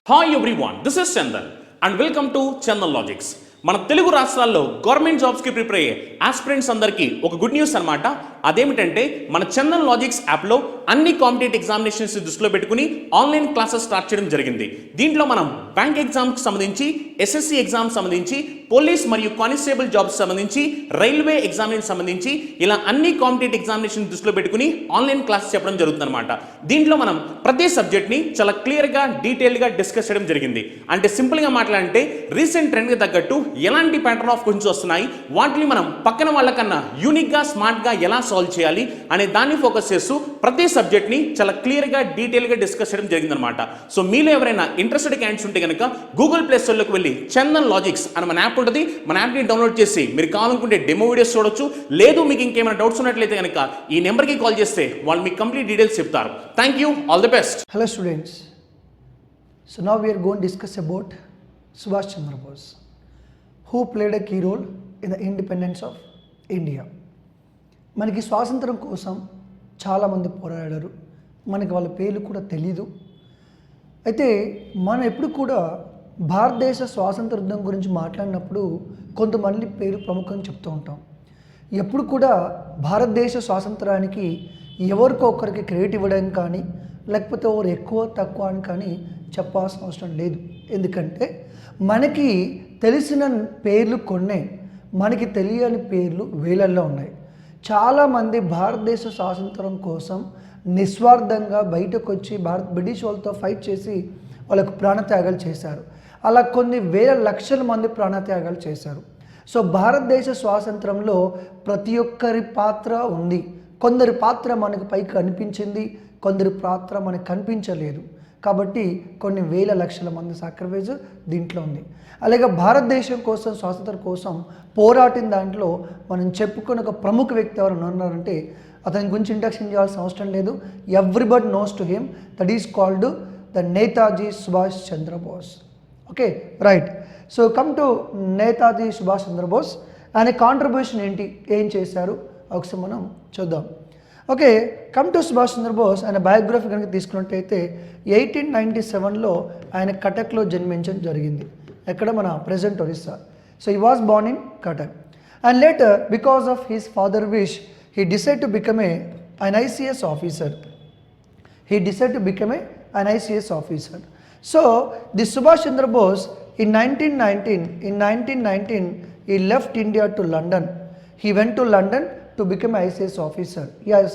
Hi everyone, this is Chandan and welcome to Chandan logics. మన తెలుగు రాష్ట్రాల్లో government జాబ్స్కి ప్రిపేర్ అయ్యే ఆస్పిరెంట్స్ అందరికీ ఒక గుడ్ న్యూస్ అనమాట. అదేమిటంటే మన చందన్ లాజిక్స్ యాప్లో అన్ని కాంపిటేటివ్ ఎగ్జామినేషన్స్ దృష్టిలో పెట్టుకుని ఆన్లైన్ క్లాసెస్ స్టార్ట్ చేయడం జరిగింది. దీంట్లో మనం బ్యాంక్ ఎగ్జామ్కి సంబంధించి, ఎస్ఎస్సి ఎగ్జామ్ సంబంధించి, పోలీస్ మరియు కానిస్టేబుల్ జాబ్స్ సంబంధించి, రైల్వే ఎగ్జామినేషన్ సంబంధించి ఇలా అన్ని కాంపిటేటివ్ ఎగ్జామినేషన్ దృష్టిలో పెట్టుకుని ఆన్లైన్ క్లాసెస్ చెప్పడం జరుగుతుందన్నమాట. దీంట్లో మనం ప్రతి సబ్జెక్ట్ని చాలా క్లియర్గా డీటెయిల్గా డిస్కస్ చేయడం జరిగింది. అంటే సింపుల్గా మాట్లాడంటే రీసెంట్ ట్రెండ్కి తగ్గట్టు ఎలాంటి ప్యాటర్న్ ఆఫ్ క్వశ్చన్స్ వస్తున్నాయి, వాటిని మనం పక్కన వాళ్ళకన్నా యూనిక్గా స్మార్ట్గా ఎలా సాల్వ్ చేయాలి అనే దాన్ని ఫోకస్ చేస్తూ ప్రతి సబ్జెక్ట్ని చాలా క్లియర్గా డీటెయిల్గా డిస్కస్ చేయడం జరిగిందనమాట. సో మీలో ఎవరైనా ఇంట్రెస్టెడ్ క్యాండిడేట్స్ ఉంటే కనుక గూగుల్ ప్లే స్టోర్లోకి వెళ్ళి చందన్ లాజిక్స్ అని మన యాప్ ఉంటుంది, మన యాప్ని డౌన్లోడ్ చేసి మీరు కావాలనుకుంటే డెమో వీడియోస్ చూడొచ్చు. లేదు మీకు ఇంకేమైనా డౌట్స్ ఉన్నట్లయితే కనుక ఈ నెంబర్కి కాల్ చేస్తే వాళ్ళు మీకు కంప్లీట్ డీటెయిల్స్ చెప్తారు. Thank you, all the best. Hello students, so now we are going to discuss about Subhash Chandra Bose, who played a key role in the independence of India. మనకి స్వాతంత్రం కోసం చాలామంది పోరాడారు, మనకి వాళ్ళ పేర్లు కూడా తెలీదు. అయితే మనం ఎప్పుడు కూడా భారతదేశ స్వాతంత్ర యుద్ధం గురించి మాట్లాడినప్పుడు కొంతమంది పేరు ప్రముఖంగా చెప్తూ ఉంటాం. ఎప్పుడు కూడా భారతదేశ స్వాతంత్రానికి ఎవరికొకరికి క్రెడిట్ ఇవ్వడం కానీ లేకపోతే ఎవరు ఎక్కువ తక్కువ అని కానీ చెప్పాల్సిన అవసరం లేదు. ఎందుకంటే మనకి తెలిసిన పేర్లు కొన్నే, మనకి తెలియని పేర్లు వేలల్లో ఉన్నాయి. చాలామంది భారతదేశ స్వాతంత్రం కోసం నిస్వార్థంగా బయటకు వచ్చి బ్రిటిష్ వాళ్ళతో ఫైట్ చేసి వాళ్ళకు ప్రాణత్యాగాలు చేశారు. అలా కొన్ని వేల లక్షల మంది ప్రాణత్యాగాలు చేశారు. సో భారతదేశ స్వాతంత్రంలో ప్రతి ఒక్కరి పాత్ర ఉంది. కొందరి పాత్ర మనకు పైకి కనిపించింది, కొందరి పాత్ర మనకు కనిపించలేదు. కాబట్టి కొన్ని వేల లక్షల మంది సాక్రిఫైస్ దీంట్లో ఉంది. అలాగే భారతదేశం కోసం, స్వాతంత్రం కోసం పోరాటిన దాంట్లో మనం చెప్పుకున్న ఒక ప్రముఖ వ్యక్తి ఎవరైనా ఉన్నారంటే అతని గురించి ఇంట్రడక్షన్ చేయాల్సిన అవసరం లేదు. Everybody knows to him. That is called the Netaji Subhash Chandra Bose. Okay, right. So come to Netaji Subhash Chandra Bose. ఆయన కాంట్రిబ్యూషన్ ఏంటి, ఏం చేశారు ఒకసారి మనం చూద్దాం. Okay, come to Subhash Chandra Bose. ఆయన బయోగ్రఫీ కనుక తీసుకున్నట్టయితే 1897లో ఆయన కటక్లో జన్మించడం జరిగింది. ఎక్కడ, మన present Orissa. So he was Born in Cuttack and later because of his father wish he decided to become an ICS officer. He decided to become an ICS officer. So the Subhash Chandra Bose in 1919 he left India to London. He went to London to become an ICS officer. Yes,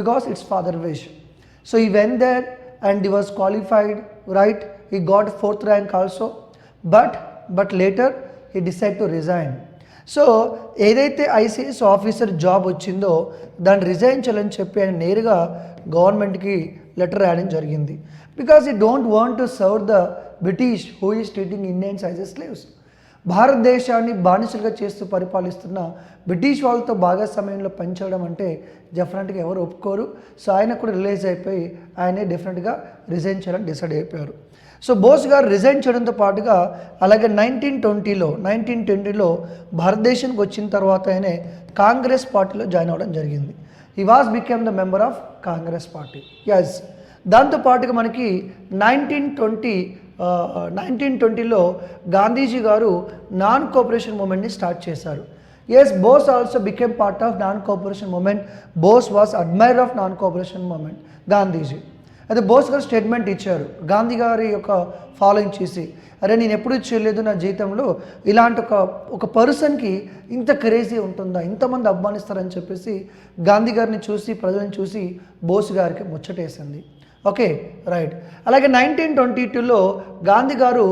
because it's father wish. So he went there and he was qualified, right? He got 4th rank also, but later he decided to resign. So ఏదైతే ICS officer job వచ్చిందో దాన్ని resign చేయాలని చెప్పి ఆయన నేరుగా గవర్నమెంట్కి letter రాయడం జరిగింది. బికాజ్ ఈ don't want to serve the British who is treating Indians as a slaves. భారతదేశాన్ని బానిసలుగా చేస్తూ పరిపాలిస్తున్న బ్రిటిష్ వాళ్ళతో భాగస్వామ్యంలో పనిచేయడం అంటే డెఫినెట్గా ఎవరు ఒప్పుకోరు. సో ఆయన కూడా రిలీజ్ అయిపోయి ఆయనే డెఫినెట్గా రిజైన్ చేయాలని డిసైడ్ అయిపోయారు. సో బోస్ గారు రిజైన్ చేయడంతో పాటుగా అలాగే 1920లో భారతదేశానికి వచ్చిన తర్వాత ఆయనే కాంగ్రెస్ పార్టీలో జాయిన్ అవ్వడం జరిగింది. He was became the member of Congress party. Yes, దాంతోపాటుగా మనకి 1920లో గాంధీజీ గారు నాన్ కోఆపరేషన్ మూమెంట్ని స్టార్ట్ చేశారు. Yes, Bose also became part of non cooperation movement. Bose was admirer of non cooperation movement, Gandhiji. అయితే బోస్ గారు స్టేట్మెంట్ ఇచ్చారు గాంధీ గారి యొక్క ఫాలోయింగ్ చేసి, అరే నేను ఎప్పుడు చేయలేదు నా జీవితంలో, ఇలాంటి ఒక పర్సన్కి ఇంత క్రేజీ ఉంటుందా, ఇంతమంది అభిమానిస్తారని చెప్పేసి గాంధీ గారిని చూసి, ప్రజలను చూసి బోస్ గారికి ముచ్చటేసింది. Okay, right. అలాగే 1922లో గాంధీ గారు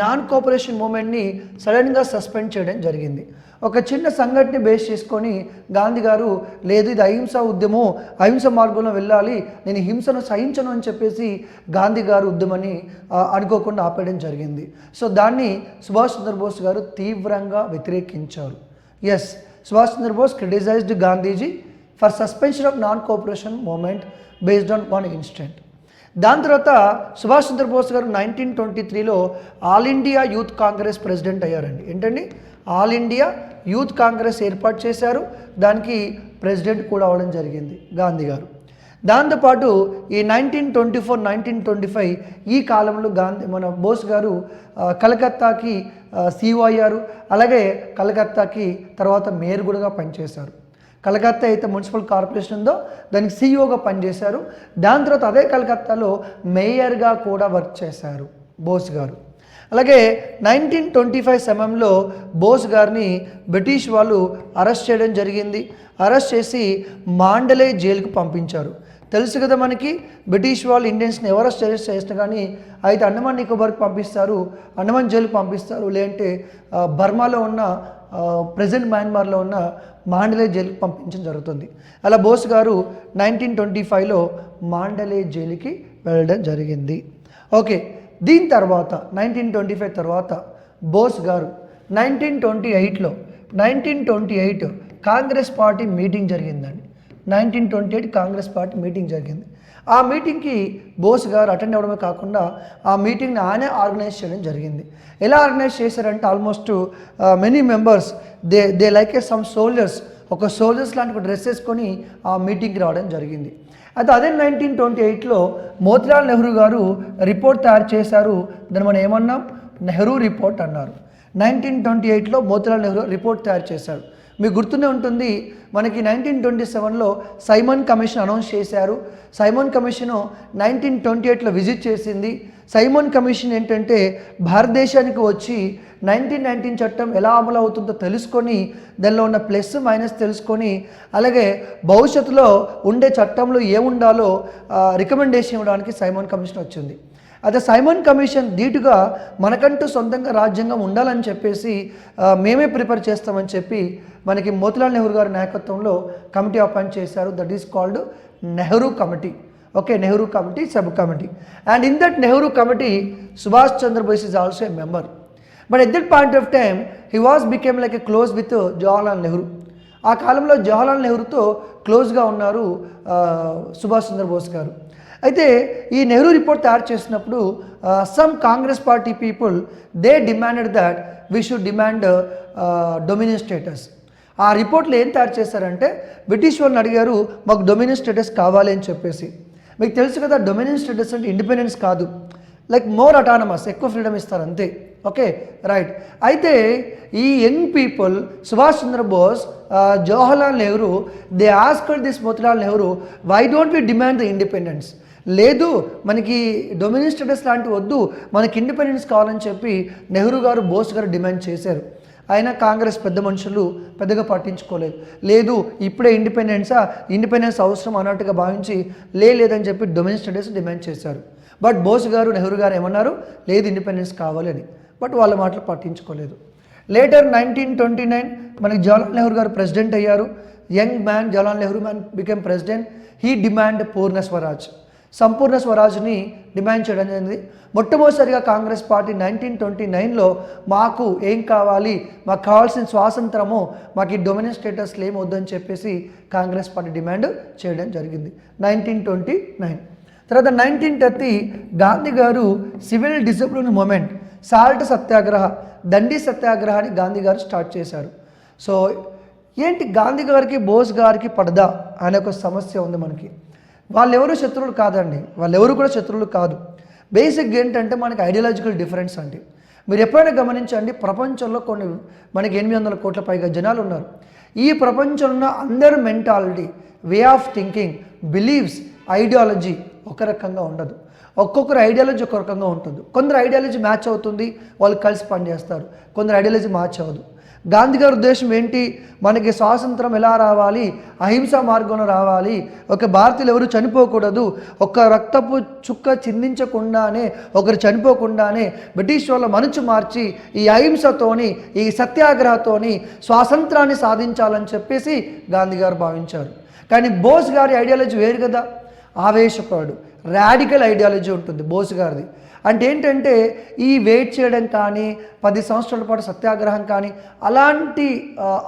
నాన్ కోఆపరేషన్ మూమెంట్ని సడన్గా సస్పెండ్ చేయడం జరిగింది. ఒక చిన్న సంఘటన బేస్ చేసుకొని గాంధీ గారు, లేదు ఇది అహింసా ఉద్యమం, అహింస మార్గంలో వెళ్ళాలి, నేను హింసను సహించను అని చెప్పేసి గాంధీ గారు ఉద్యమాన్ని అనుకోకుండా ఆపేయడం జరిగింది. సో దాన్ని సుభాష్ చంద్రబోస్ గారు తీవ్రంగా వ్యతిరేకించారు. Yes, Subhash Chandrabose criticised Gandhiji for suspension of non cooperation movement based on one incident. దాని తర్వాత సుభాష్ చంద్రబోస్ గారు 1923లో all India youth Congress president అయ్యారండి. ఏంటండి, ఆల్ ఇండియా యూత్ కాంగ్రెస్ ఏర్పాటు చేశారు, దానికి ప్రెసిడెంట్ కూడా అవ్వడం జరిగింది గాంధీ గారు. దాంతోపాటు ఈ 1924-1925 ఈ కాలంలో మన బోస్ గారు కలకత్తాకి CEO అయ్యారు. అలాగే కలకత్తాకి తర్వాత మేయర్ కూడా పనిచేశారు. కలకత్తా అయితే మున్సిపల్ కార్పొరేషన్ ఉందో దానికి CEOగా పనిచేశారు. దాని తర్వాత అదే కలకత్తాలో మేయర్గా కూడా వర్క్ చేశారు బోస్ గారు. అలాగే 1925 సమయంలో బోస్ గారిని బ్రిటిష్ వాళ్ళు అరెస్ట్ చేయడం జరిగింది. అరెస్ట్ చేసి మాండలే జైలుకు పంపించారు. తెలుసు కదా మనకి, బ్రిటిష్ వాళ్ళు ఇండియన్స్ని ఎవరు అరెస్ట్ చేసినా కానీ అయితే అండమాన్ నికోబార్కి పంపిస్తారు, అండమాన్ జైలుకి పంపిస్తారు, లేదంటే బర్మాలో ఉన్న ప్రజెంట్ మయన్మార్లో ఉన్న మాండలే జైలుకి పంపించడం జరుగుతుంది. అలా బోస్ గారు 1925లో మాండలే జైలుకి వెళ్ళడం జరిగింది. ఓకే, దీని తర్వాత 1925 తర్వాత బోస్ గారు 1928 కాంగ్రెస్ పార్టీ మీటింగ్ జరిగిందండి. 1928 కాంగ్రెస్ పార్టీ మీటింగ్ జరిగింది. ఆ మీటింగ్కి బోస్ గారు అటెండ్ అవ్వడమే కాకుండా ఆ మీటింగ్ని ఆయనే ఆర్గనైజ్ చేయడం జరిగింది. ఎలా ఆర్గనైజ్ చేశారంటే almost many members they like A some soldiers, ఒక సోల్జర్స్ లాంటి ఒక డ్రెస్ వేసుకొని ఆ మీటింగ్కి రావడం జరిగింది. అయితే అదే 1928లో మోతీలాల్ నెహ్రూ గారు రిపోర్ట్ తయారు చేశారు. దాన్ని మనం ఏమన్నాం, నెహ్రూ రిపోర్ట్ అన్నారు. 1928లో మోతీలాల్ నెహ్రూ రిపోర్ట్ తయారు చేశారు. మీకు గుర్తునే ఉంటుంది, మనకి 1927లో సైమన్ కమిషన్ అనౌన్స్ చేశారు. సైమన్ కమిషన్ 1928లో విజిట్ చేసింది. సైమన్ కమిషన్ ఏంటంటే భారతదేశానికి వచ్చి 1919 చట్టం ఎలా అమలు అవుతుందో తెలుసుకొని దానిలో ఉన్న ప్లస్ మైనస్ తెలుసుకొని అలాగే భవిష్యత్తులో ఉండే చట్టంలో ఏముండాలో రికమెండేషన్ ఇవ్వడానికి సైమన్ కమిషన్ వచ్చింది. అదే సైమన్ కమిషన్ ధీటుగా మనకంటూ సొంతంగా రాజ్యాంగం ఉండాలని చెప్పేసి మేమే ప్రిపేర్ చేస్తామని చెప్పి మనకి మోతీలాల్ నెహ్రూ గారి నాయకత్వంలో కమిటీ అపాయింట్ చేశారు. That is called Nehru committee. Okay, Nehru committee sub committee. And in that Nehru committee Subhash Chandrabose is also a member. But at that point of time he became like a close with Jawaharlal Nehru. ఆ కాలంలో జవహర్లాల్ నెహ్రూతో క్లోజ్గా ఉన్నారు సుభాష్ చంద్రబోస్ గారు. అయితే ఈ నెహ్రూ రిపోర్ట్ తయారు చేసినప్పుడు some Congress party people they demanded that we should demand dominion status. ఆ రిపోర్ట్లో ఏం తయారు చేశారంటే బ్రిటిష్ వాళ్ళని అడిగారు, మాకు డొమినియన్ స్టేటస్ కావాలి అని చెప్పేసి. మీకు తెలుసు కదా, డొమినియన్ స్టేటస్ అంటే ఇండిపెండెన్స్ కాదు, లైక్ మోర్ అటానమస్, ఎక్కువ ఫ్రీడమ్ ఇస్తారు అంతే. Okay, right. అయితే ఈ young people Subhash Chandrabose, Jawaharlal Nehru, they asked this Motilal Nehru, why don't we demand the independence? లేదు, మనకి డొమినియన్ స్టేటస్ లాంటివి వద్దు, మనకి ఇండిపెండెన్స్ కావాలని చెప్పి నెహ్రూ గారు బోస్ గారు డిమాండ్ చేశారు. అయినా కాంగ్రెస్ పెద్ద మనుషులు పెద్దగా పట్టించుకోలేదు. లేదు, ఇప్పుడే ఇండిపెండెన్స్ అవసరం అన్నట్టుగా భావించి లేదని చెప్పి డొమినియన్ స్టేటస్ డిమాండ్ చేశారు. బట్ బోస్ గారు నెహ్రూ గారు ఏమన్నారు, లేదు ఇండిపెండెన్స్ కావాలి అని. బట్ వాళ్ళ మాటలు పట్టించుకోలేదు. లేటర్ 1929 మనకి జవహర్లాల్ నెహ్రూ గారు ప్రెసిడెంట్ అయ్యారు. Young man Jawaharlal Nehru became president. He demand Purna Swaraj, సంపూర్ణ స్వరాజ్ని డిమాండ్ చేయడం జరిగింది. మొట్టమొదటిసారిగా కాంగ్రెస్ పార్టీ 1929లో మాకు ఏం కావాలి, మాకు కావాల్సిన స్వాతంత్రము, మాకు ఈ డొమినియన్ స్టేటస్లు ఏమి వద్దని చెప్పేసి కాంగ్రెస్ పార్టీ డిమాండ్ చేయడం జరిగింది 1929. తర్వాత 1930 గాంధీ గారు సివిల్ డిసిప్లిన్ మూమెంట్, సాల్ట్ సత్యాగ్రహ, దండి సత్యాగ్రహాన్ని గాంధీ గారు స్టార్ట్ చేశారు. సో ఏంటి, గాంధీ గారికి బోస్ గారికి పడదా అనే ఒక సమస్య ఉంది మనకి. వాళ్ళెవరు శత్రువులు కాదండి, వాళ్ళెవరు కూడా శత్రువులు కాదు. బేసిక్గా ఏంటంటే మనకి ఐడియాలజికల్ డిఫరెన్స్ అండి. మీరు ఎప్పుడైనా గమనించండి, ప్రపంచంలో మనకి 800 కోట్ల పైగా జనాలు ఉన్నారు. ఈ ప్రపంచంలో అందరి mentality, way of thinking, believes, ideology ఒక రకంగా ఉండదు. ఒక్కొక్కరు ఐడియాలజీ ఒక రకంగా ఉంటుంది. కొందరు ఐడియాలజీ మ్యాచ్ అవుతుంది, వాళ్ళు కలిసి పనిచేస్తారు. కొందరు ఐడియాలజీ మ్యాచ్ అవ్వదు. గాంధీ గారి ఉద్దేశం ఏంటి, మనకి స్వాతంత్రం ఎలా రావాలి, అహింసా మార్గంలో రావాలి, ఒక భారతీయులు ఎవరు చనిపోకూడదు, ఒక రక్తపు చుక్క చిందించకుండానే, ఒకరు చనిపోకుండానే బ్రిటిష్ వాళ్ళ మనసు మార్చి ఈ అహింసతోని, ఈ సత్యాగ్రహతోని స్వాతంత్రాన్ని సాధించాలని చెప్పేసి గాంధీ గారు భావించారు. కానీ బోస్ గారి ఐడియాలజీ వేరు కదా, ఆవేశపడు, రాడికల్ ఐడియాలజీ ఉంటుంది బోస్ గారిది. అంటే ఏంటంటే ఈ వెయిట్ చేయడం కానీ 10 సంవత్సరాల పాటు సత్యాగ్రహం కానీ అలాంటి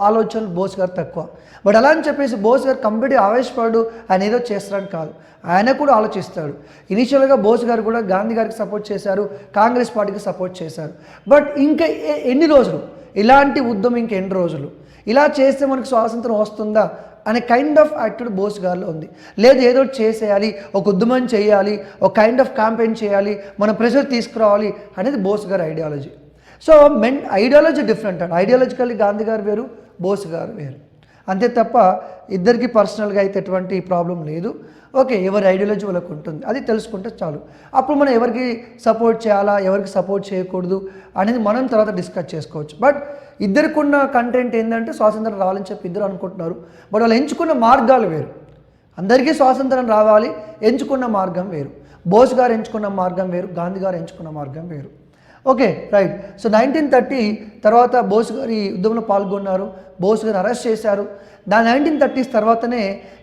ఆలోచనలు బోస్ గారు తక్కువ. బట్ అలా అని చెప్పేసి బోస్ గారు కంప్లీట్గా ఆవేశపడు ఆయన ఏదో చేస్తారని కాదు, ఆయన కూడా ఆలోచిస్తాడు. ఇనిషియల్గా బోస్ గారు కూడా గాంధీ గారికి సపోర్ట్ చేశారు, కాంగ్రెస్ పార్టీకి సపోర్ట్ చేశారు. బట్ ఇంకా ఎన్ని రోజులు ఇలాంటి ఉద్యమం, ఇంకెన్ని రోజులు ఇలా చేస్తే మనకు స్వాతంత్రం వస్తుందా అనే కైండ్ ఆఫ్ యాటిట్యూడ్ బోస్ గారిలో ఉంది. లేదు ఏదో ఒకటి చేసేయాలి, ఒక ఉద్యమం చేయాలి, ఒక కైండ్ ఆఫ్ క్యాంపెయిన్ చేయాలి, మన ప్రెషర్ తీసుకురావాలి అనేది బోస్ గారి ఐడియాలజీ. సో ఐడియాలజీ డిఫరెంట్ అండి. ఐడియాలజికల్లీ గాంధీ గారు వేరు, బోస్ గారు వేరు. అంతే తప్ప ఇద్దరికి పర్సనల్గా అయితే ఎటువంటి ప్రాబ్లం లేదు. ఓకే, ఎవరి ఐడియాలజీ వాళ్ళకు ఉంటుంది, అది తెలుసుకుంటే చాలు. అప్పుడు మనం ఎవరికి సపోర్ట్ చేయాలా, ఎవరికి సపోర్ట్ చేయకూడదు అనేది మనం తర్వాత డిస్కస్ చేసుకోవచ్చు. బట్ ఇద్దరికి ఉన్న కంటెంట్ ఏంటంటే స్వాతంత్రం రావాలని చెప్పి ఇద్దరు అనుకుంటున్నారు. బట్ వాళ్ళు ఎంచుకున్న మార్గాలు వేరు. అందరికీ స్వాతంత్రం రావాలి, ఎంచుకున్న మార్గం వేరు. బోస్ గారు ఎంచుకున్న మార్గం వేరు, గాంధీ గారు ఎంచుకున్న మార్గం వేరు. Okay, right. సో 1930 తర్వాత బోస్ గారు ఈ ఉద్యమంలో పాల్గొన్నారు, బోస్ గారు అరెస్ట్ చేశారు. 1930s తర్వాతనే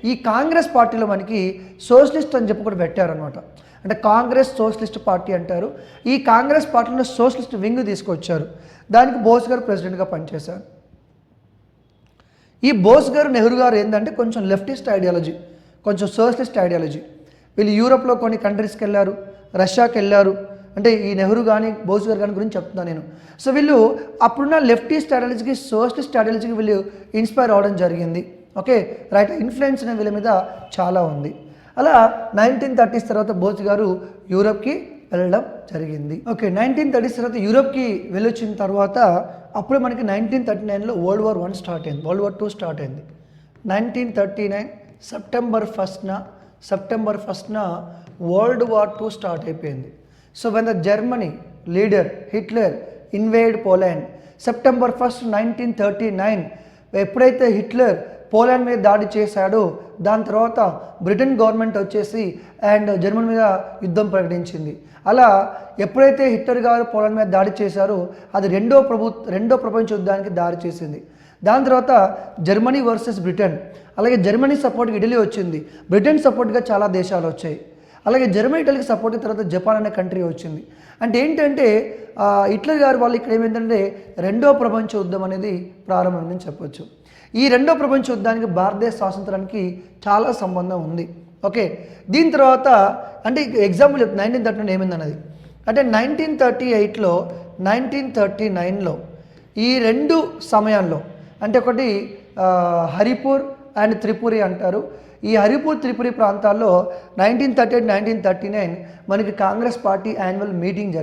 ఈ కాంగ్రెస్ పార్టీలో మనకి సోషలిస్ట్ అని చెప్పి కూడా పెట్టారనమాట. అంటే కాంగ్రెస్ సోషలిస్ట్ పార్టీ అంటారు. ఈ కాంగ్రెస్ పార్టీలో సోషలిస్ట్ వింగ్ తీసుకొచ్చారు. దానికి బోస్ గారు ప్రెసిడెంట్గా పనిచేశారు. ఈ బోస్ గారు, నెహ్రూ గారు ఏంటంటే కొంచెం లెఫ్టిస్ట్ ఐడియాలజీ, కొంచెం సోషలిస్ట్ ఐడియాలజీ. వీళ్ళు యూరోప్లో కొన్ని కంట్రీస్కి వెళ్ళారు, రష్యాకి వెళ్ళారు. అంటే ఈ నెహ్రూ కానీ బోస్ గారు కానీ గురించి చెప్తున్నాను నేను. సో వీళ్ళు అప్పుడున్న లెఫ్టిస్ట్ ఐడియాలజీకి, సోషలిస్ట్ ఐడియాలజీకి వీళ్ళు ఇన్స్పైర్ అవ్వడం జరిగింది. Okay, right. ఇన్ఫ్లుయెన్స్ అనే వీళ్ళ మీద చాలా ఉంది. అలా 1930s తర్వాత బోస్ గారు యూరోప్కి వెళ్ళడం జరిగింది. ఓకే, 1930s తర్వాత యూరోప్కి వెళ్ళొచ్చిన తర్వాత అప్పుడు మనకి 1939లో World War I స్టార్ట్ అయింది, World War II స్టార్ట్ అయింది. 1939 సెప్టెంబర్ 1న World War II స్టార్ట్ అయిపోయింది. So when the Germany leader Hitler invade Poland September 1st, 1939 ఎప్పుడైతే హిట్లర్ పోలాండ్ మీద దాడి చేశాడో దాని తర్వాత బ్రిటన్ గవర్నమెంట్ వచ్చేసి అండ్ జర్మనీ మీద యుద్ధం ప్రకటించింది. అలా ఎప్పుడైతే హిట్లర్ గారు పోలాండ్ మీద దాడి చేశారో అది రెండో ప్రపంచ యుద్ధానికి దారి చేసింది. దాని తర్వాత జర్మనీ వర్సెస్ బ్రిటన్, అలాగే జర్మనీ సపోర్ట్గా ఇటలీ వచ్చింది, బ్రిటన్ సపోర్ట్గా చాలా దేశాలు వచ్చాయి. అలాగే జర్మనీ ఇటలీకి సపోర్ట్ తర్వాత జపాన్ అనే కంట్రీ వచ్చింది. అంటే ఏంటంటే హిట్లర్ గారు వాళ్ళు ఇక్కడ ఏమైందంటే రెండో ప్రపంచ యుద్ధం అనేది ప్రారంభమైందని చెప్పొచ్చు. ఈ రెండో ప్రపంచ యుద్ధానికి భారతదేశ స్వాతంత్రానికి చాలా సంబంధం ఉంది. ఓకే, దీని తర్వాత అంటే ఎగ్జాంపుల్ 1939 ఏమైందన్నది అంటే 1938లో 1939లో ఈ రెండు సమయాల్లో అంటే ఒకటి హరిపూర్ అండ్ త్రిపురి అంటారు. ఈ హరిపూర్ త్రిపురి ప్రాంతాల్లో 1938, 1939 మనకి కాంగ్రెస్ పార్టీ యాన్యువల్ మీటింగ్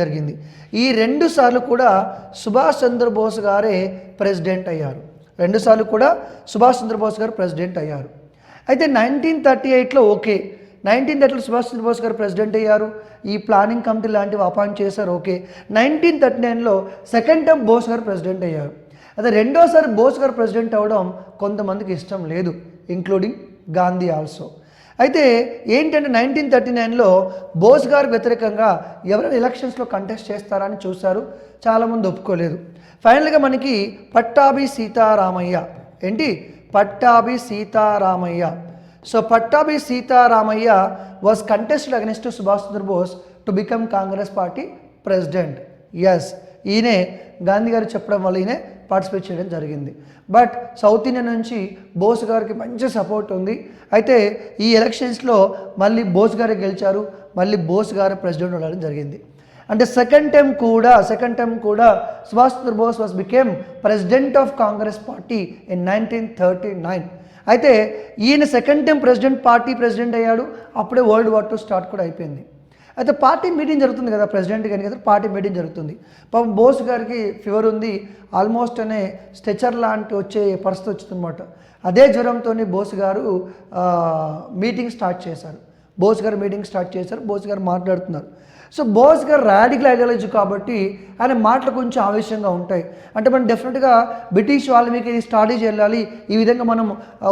జరిగింది. ఈ 2 సార్లు కూడా సుభాష్ చంద్రబోస్ గారే ప్రెసిడెంట్ అయ్యారు. 2 సార్లు కూడా సుభాష్ చంద్రబోస్ గారు ప్రెసిడెంట్ అయ్యారు. అయితే 1938లో ఓకే, 1930లో సుభాష్ చంద్రబోస్ గారు ప్రెసిడెంట్ అయ్యారు, ఈ ప్లానింగ్ కమిటీ లాంటివి అపాయింట్ చేశారు. ఓకే, 1939లో సెకండ్ టైం బోస్ గారు ప్రెసిడెంట్ అయ్యారు. అదే రెండోసారి బోస్ గారు ప్రెసిడెంట్ అవ్వడం కొంతమందికి ఇష్టం లేదు, ఇంక్లూడింగ్ గాంధీ ఆల్సో. అయితే ఏంటంటే 1939లో బోస్ గారికి వ్యతిరేకంగా ఎవరైనా ఎలక్షన్స్లో కంటెస్ట్ చేస్తారని చూశారు, చాలామంది ఒప్పుకోలేదు. ఫైనల్గా మనకి Pattabhi Sitaramayya so Pattabhi Sitaramayya was contested against Subhash Chandrabose to become Congress party president. Yes, ఈయనే గాంధీ గారు చెప్పడం వల్ల ఈయనే పార్టిసిపేట్ చేయడం జరిగింది. బట్ సౌత్ ఇండియా నుంచి బోస్ గారికి మంచి సపోర్ట్ ఉంది. అయితే ఈ ఎలక్షన్స్లో మళ్ళీ బోస్ గారే గెలిచారు, మళ్ళీ బోస్ గారే ప్రెసిడెంట్ ఉండడం జరిగింది. అంటే సెకండ్ టైం కూడా Subhash Chandrabose was became president of Congress party in 1939. అయితే ఈయన సెకండ్ టైం ప్రెసిడెంట్ అయ్యాడు. అప్పుడే World War II స్టార్ట్ కూడా అయిపోయింది. అయితే పార్టీ మీటింగ్ జరుగుతుంది కదా, ప్రెసిడెంట్ కానీ కదా పార్టీ మీటింగ్ జరుగుతుంది. పాపం బోస్ గారికి ఫీవర్ ఉంది, ఆల్మోస్ట్ అనే స్ట్రెచర్ లాంటి వచ్చే పరిస్థితి వచ్చిందనమాట. అదే జ్వరంతో బోస్ గారు మీటింగ్ స్టార్ట్ చేశారు. బోస్ గారు మాట్లాడుతున్నారు. సో బోస్ గారు రాడికల్ ఐడియాలజీ కాబట్టి ఆయన మాటలు కొంచెం ఆవేశంగా ఉంటాయి. అంటే మనం డెఫినెట్గా బ్రిటిష్ వాళ్ళ మీకు ఇది స్ట్రాటజీ వెళ్ళాలి, ఈ విధంగా మనం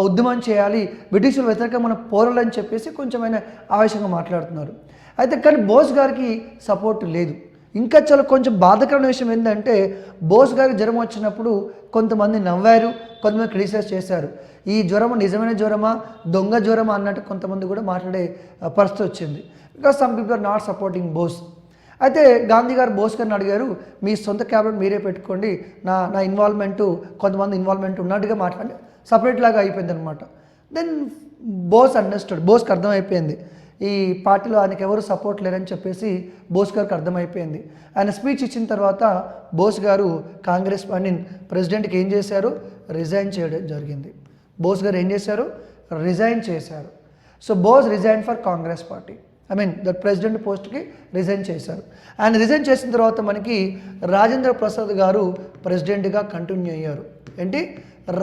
ఉద్యమం చేయాలి, బ్రిటిష్ వాళ్ళ వ్యతిరేకంగా మనం పోరాలని చెప్పేసి కొంచెం ఆయన ఆవేశంగా మాట్లాడుతున్నారు. అయితే కానీ బోస్ గారికి సపోర్ట్ లేదు. ఇంకా చాలా కొంచెం బాధాకరమైన విషయం ఏంటంటే బోస్ గారికి జ్వరం వచ్చినప్పుడు కొంతమంది నవ్వారు, కొంతమంది క్రిటిసైజ్ చేశారు. ఈ జ్వరం నిజమైన జ్వరమా, దొంగ జ్వరమా అన్నట్టు కొంతమంది కూడా మాట్లాడే పరిస్థితి వచ్చింది. Because some people are not supporting Bose. అయితే గాంధీ గారు బోస్ గారిని అడిగారు, మీ సొంత క్యాబినెట్ మీరే పెట్టుకోండి, నా ఇన్వాల్వ్మెంటు కొంతమంది ఇన్వాల్వ్మెంట్ ఉన్నట్టుగా మాట్లాడి సపరేట్ లాగా అయిపోయింది అనమాట. దెన్ బోస్ అండర్స్టూడ్, బోస్కి అర్థమైపోయింది ఈ పార్టీలో ఆయనకి ఎవరు సపోర్ట్ లేరని చెప్పేసి బోస్ గారికి అర్థమైపోయింది. ఆయన స్పీచ్ ఇచ్చిన తర్వాత బోస్ గారు ప్రెసిడెంట్కి ఏం చేశారు, రిజైన్ చేయడం జరిగింది. బోస్ గారు ఏం చేశారు, రిజైన్ చేశారు. So Bose resign for Congress party, that president పోస్ట్కి రిజైన్ చేశారు. ఆయన రిజైన్ చేసిన తర్వాత మనకి రాజేంద్ర ప్రసాద్ గారు ప్రెసిడెంట్గా కంటిన్యూ అయ్యారు. ఏంటి,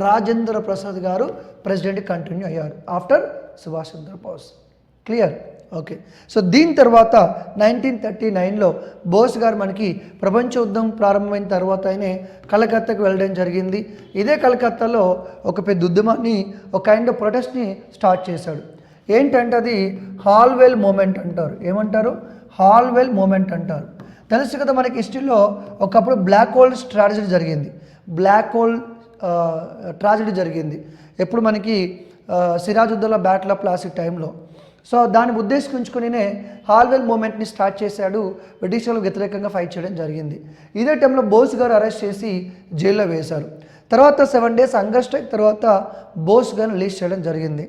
రాజేంద్ర ప్రసాద్ గారు ప్రెసిడెంట్ కంటిన్యూ అయ్యారు after Subhash Chandrabose. Clear? Okay. So దీని తర్వాత 1939లో బోస్ గారు మనకి ప్రపంచ యుద్ధం ప్రారంభమైన తర్వాత ఆయనే కలకత్తాకు వెళ్ళడం జరిగింది. ఇదే కలకత్తాలో ఒక పెద్ద ఉద్యమాన్ని, ఒక కైండ్ ఆఫ్ ప్రొటెస్ట్ని స్టార్ట్ చేశాడు. ఏంటంటే అది హాల్వెల్ మూమెంట్ అంటారు. ఏమంటారు? హాల్వెల్ మూమెంట్ అంటారు. తెలుసు కదా మనకి హిస్టరీలో ఒకప్పుడు బ్లాక్ హోల్ ట్రాజడీ జరిగింది. బ్లాక్ హోల్ ట్రాజడీ జరిగింది ఎప్పుడు మనకి సిరాజుద్దౌలా బ్యాటిల్ ఆఫ్ ప్లాసీ టైంలో. సో దాన్ని ఉద్దేశించుకునే హాల్వెల్ మూమెంట్ని స్టార్ట్ చేశాడు. బ్రిటిష్ వాళ్ళకు వ్యతిరేకంగా ఫైట్ చేయడం జరిగింది. ఇదే టైంలో బోస్ గారు అరెస్ట్ చేసి జైల్లో వేశారు. తర్వాత 7 days హంగర్ స్ట్రైక్ తర్వాత బోస్ గారిని రిలీజ్ చేయడం జరిగింది.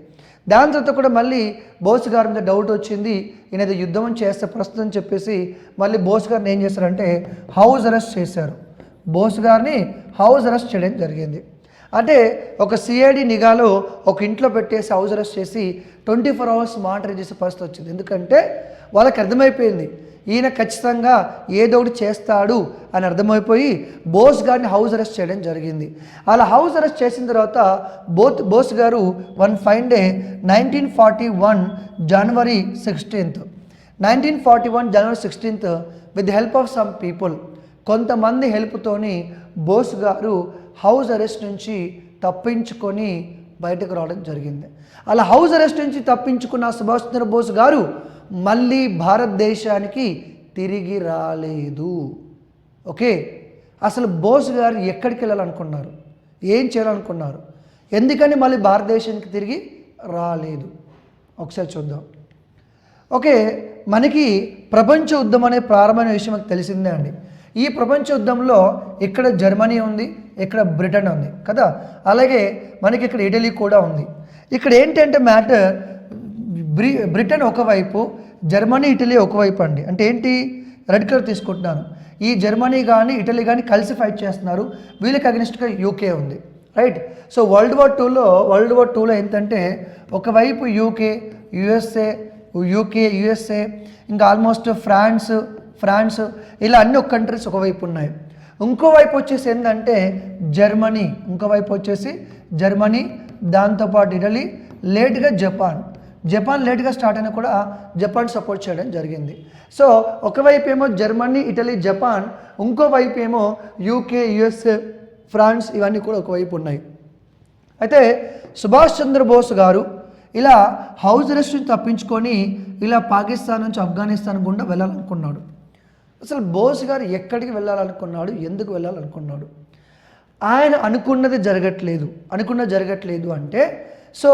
దాని తర్వాత కూడా మళ్ళీ బోస్ గారి మీద డౌట్ వచ్చింది, ఈయనది యుద్ధం చేస్తే ప్రస్తుతం చెప్పేసి మళ్ళీ బోస్ గారిని ఏం చేశారంటే హౌస్ అరెస్ట్ చేశారు. బోస్ గారిని హౌస్ అరెస్ట్ చేయడం జరిగింది. అంటే ఒక సిఐడి నిఘాలో ఒక ఇంట్లో పెట్టేసి హౌస్ అరెస్ట్ చేసి 24 hours మానిటర్ చేసే పరిస్థితి వచ్చింది. ఎందుకంటే వాళ్ళకి అర్థమైపోయింది ఈయన ఖచ్చితంగా ఏదో ఒకటి చేస్తాడు అని అర్థమైపోయి బోస్ గారిని హౌస్ అరెస్ట్ చేయడం జరిగింది. అలా హౌస్ అరెస్ట్ చేసిన తర్వాత బోస్ గారు one fine day 1941 January 16th 1941 January 16th with the help of some people, కొంతమంది హెల్ప్తోని బోస్ గారు హౌస్ అరెస్ట్ నుంచి తప్పించుకొని బయటకు రావడం జరిగింది. అలా హౌస్ అరెస్ట్ నుంచి తప్పించుకున్న సుభాష్ చంద్రబోస్ గారు మళ్ళీ భారతదేశానికి తిరిగి రాలేదు. ఓకే, అసలు బోస్ గారు ఎక్కడికి వెళ్ళాలనుకున్నారు, ఏం చేయాలనుకున్నారు, ఎందుకని మళ్ళీ భారతదేశానికి తిరిగి రాలేదు ఒకసారి చూద్దాం. ఓకే, మనకి ప్రపంచ యుద్ధం అనే ప్రారంభమైన విషయం మనకు తెలిసిందే అండి. ఈ ప్రపంచ యుద్ధంలో ఇక్కడ జర్మనీ ఉంది, ఇక్కడ బ్రిటన్ ఉంది కదా, అలాగే మనకి ఇక్కడ ఇటలీ కూడా ఉంది. ఇక్కడ ఏంటంటే మ్యాటర్, బ్రిటన్ ఒకవైపు, జర్మనీ ఇటలీ ఒకవైపు అండి. అంటే ఏంటి, రెడ్ కలర్ తీసుకుంటున్నాను. ఈ జర్మనీ కానీ ఇటలీ కానీ కలిసి ఫైట్ చేస్తున్నారు. వీళ్ళకి అగెనిస్ట్గా యూకే ఉంది, రైట్. సో వరల్డ్ వార్ టూలో ఏంటంటే ఒకవైపు యూఎస్ఏ ఇంకా ఆల్మోస్ట్ ఫ్రాన్స్ ఇలా అన్ని ఒక కంట్రీస్ ఒకవైపు ఉన్నాయి. ఇంకోవైపు వచ్చేసి ఏంటంటే జర్మనీ, దాంతోపాటు ఇటలీ, లేట్గా జపాన్ లేట్గా స్టార్ట్ అయినా కూడా జపాన్ సపోర్ట్ చేయడం జరిగింది. సో ఒకవైపు ఏమో జర్మనీ, ఇటలీ, జపాన్, ఇంకోవైపు ఏమో యూకే, యుఎస్ఏ, ఫ్రాన్స్ ఇవన్నీ కూడా ఒకవైపు ఉన్నాయి. అయితే సుభాష్ చంద్రబోస్ గారు ఇలా హౌస్ అరెస్ట్ నుంచి తప్పించుకొని ఇలా పాకిస్తాన్ నుంచి ఆఫ్ఘనిస్తాన్ గుండా వెళ్ళాలనుకున్నాడు. అసలు బోస్ గారు ఎక్కడికి వెళ్ళాలనుకున్నాడు, ఎందుకు వెళ్ళాలనుకున్నాడు? ఆయన అనుకున్నది జరగట్లేదు అంటే సో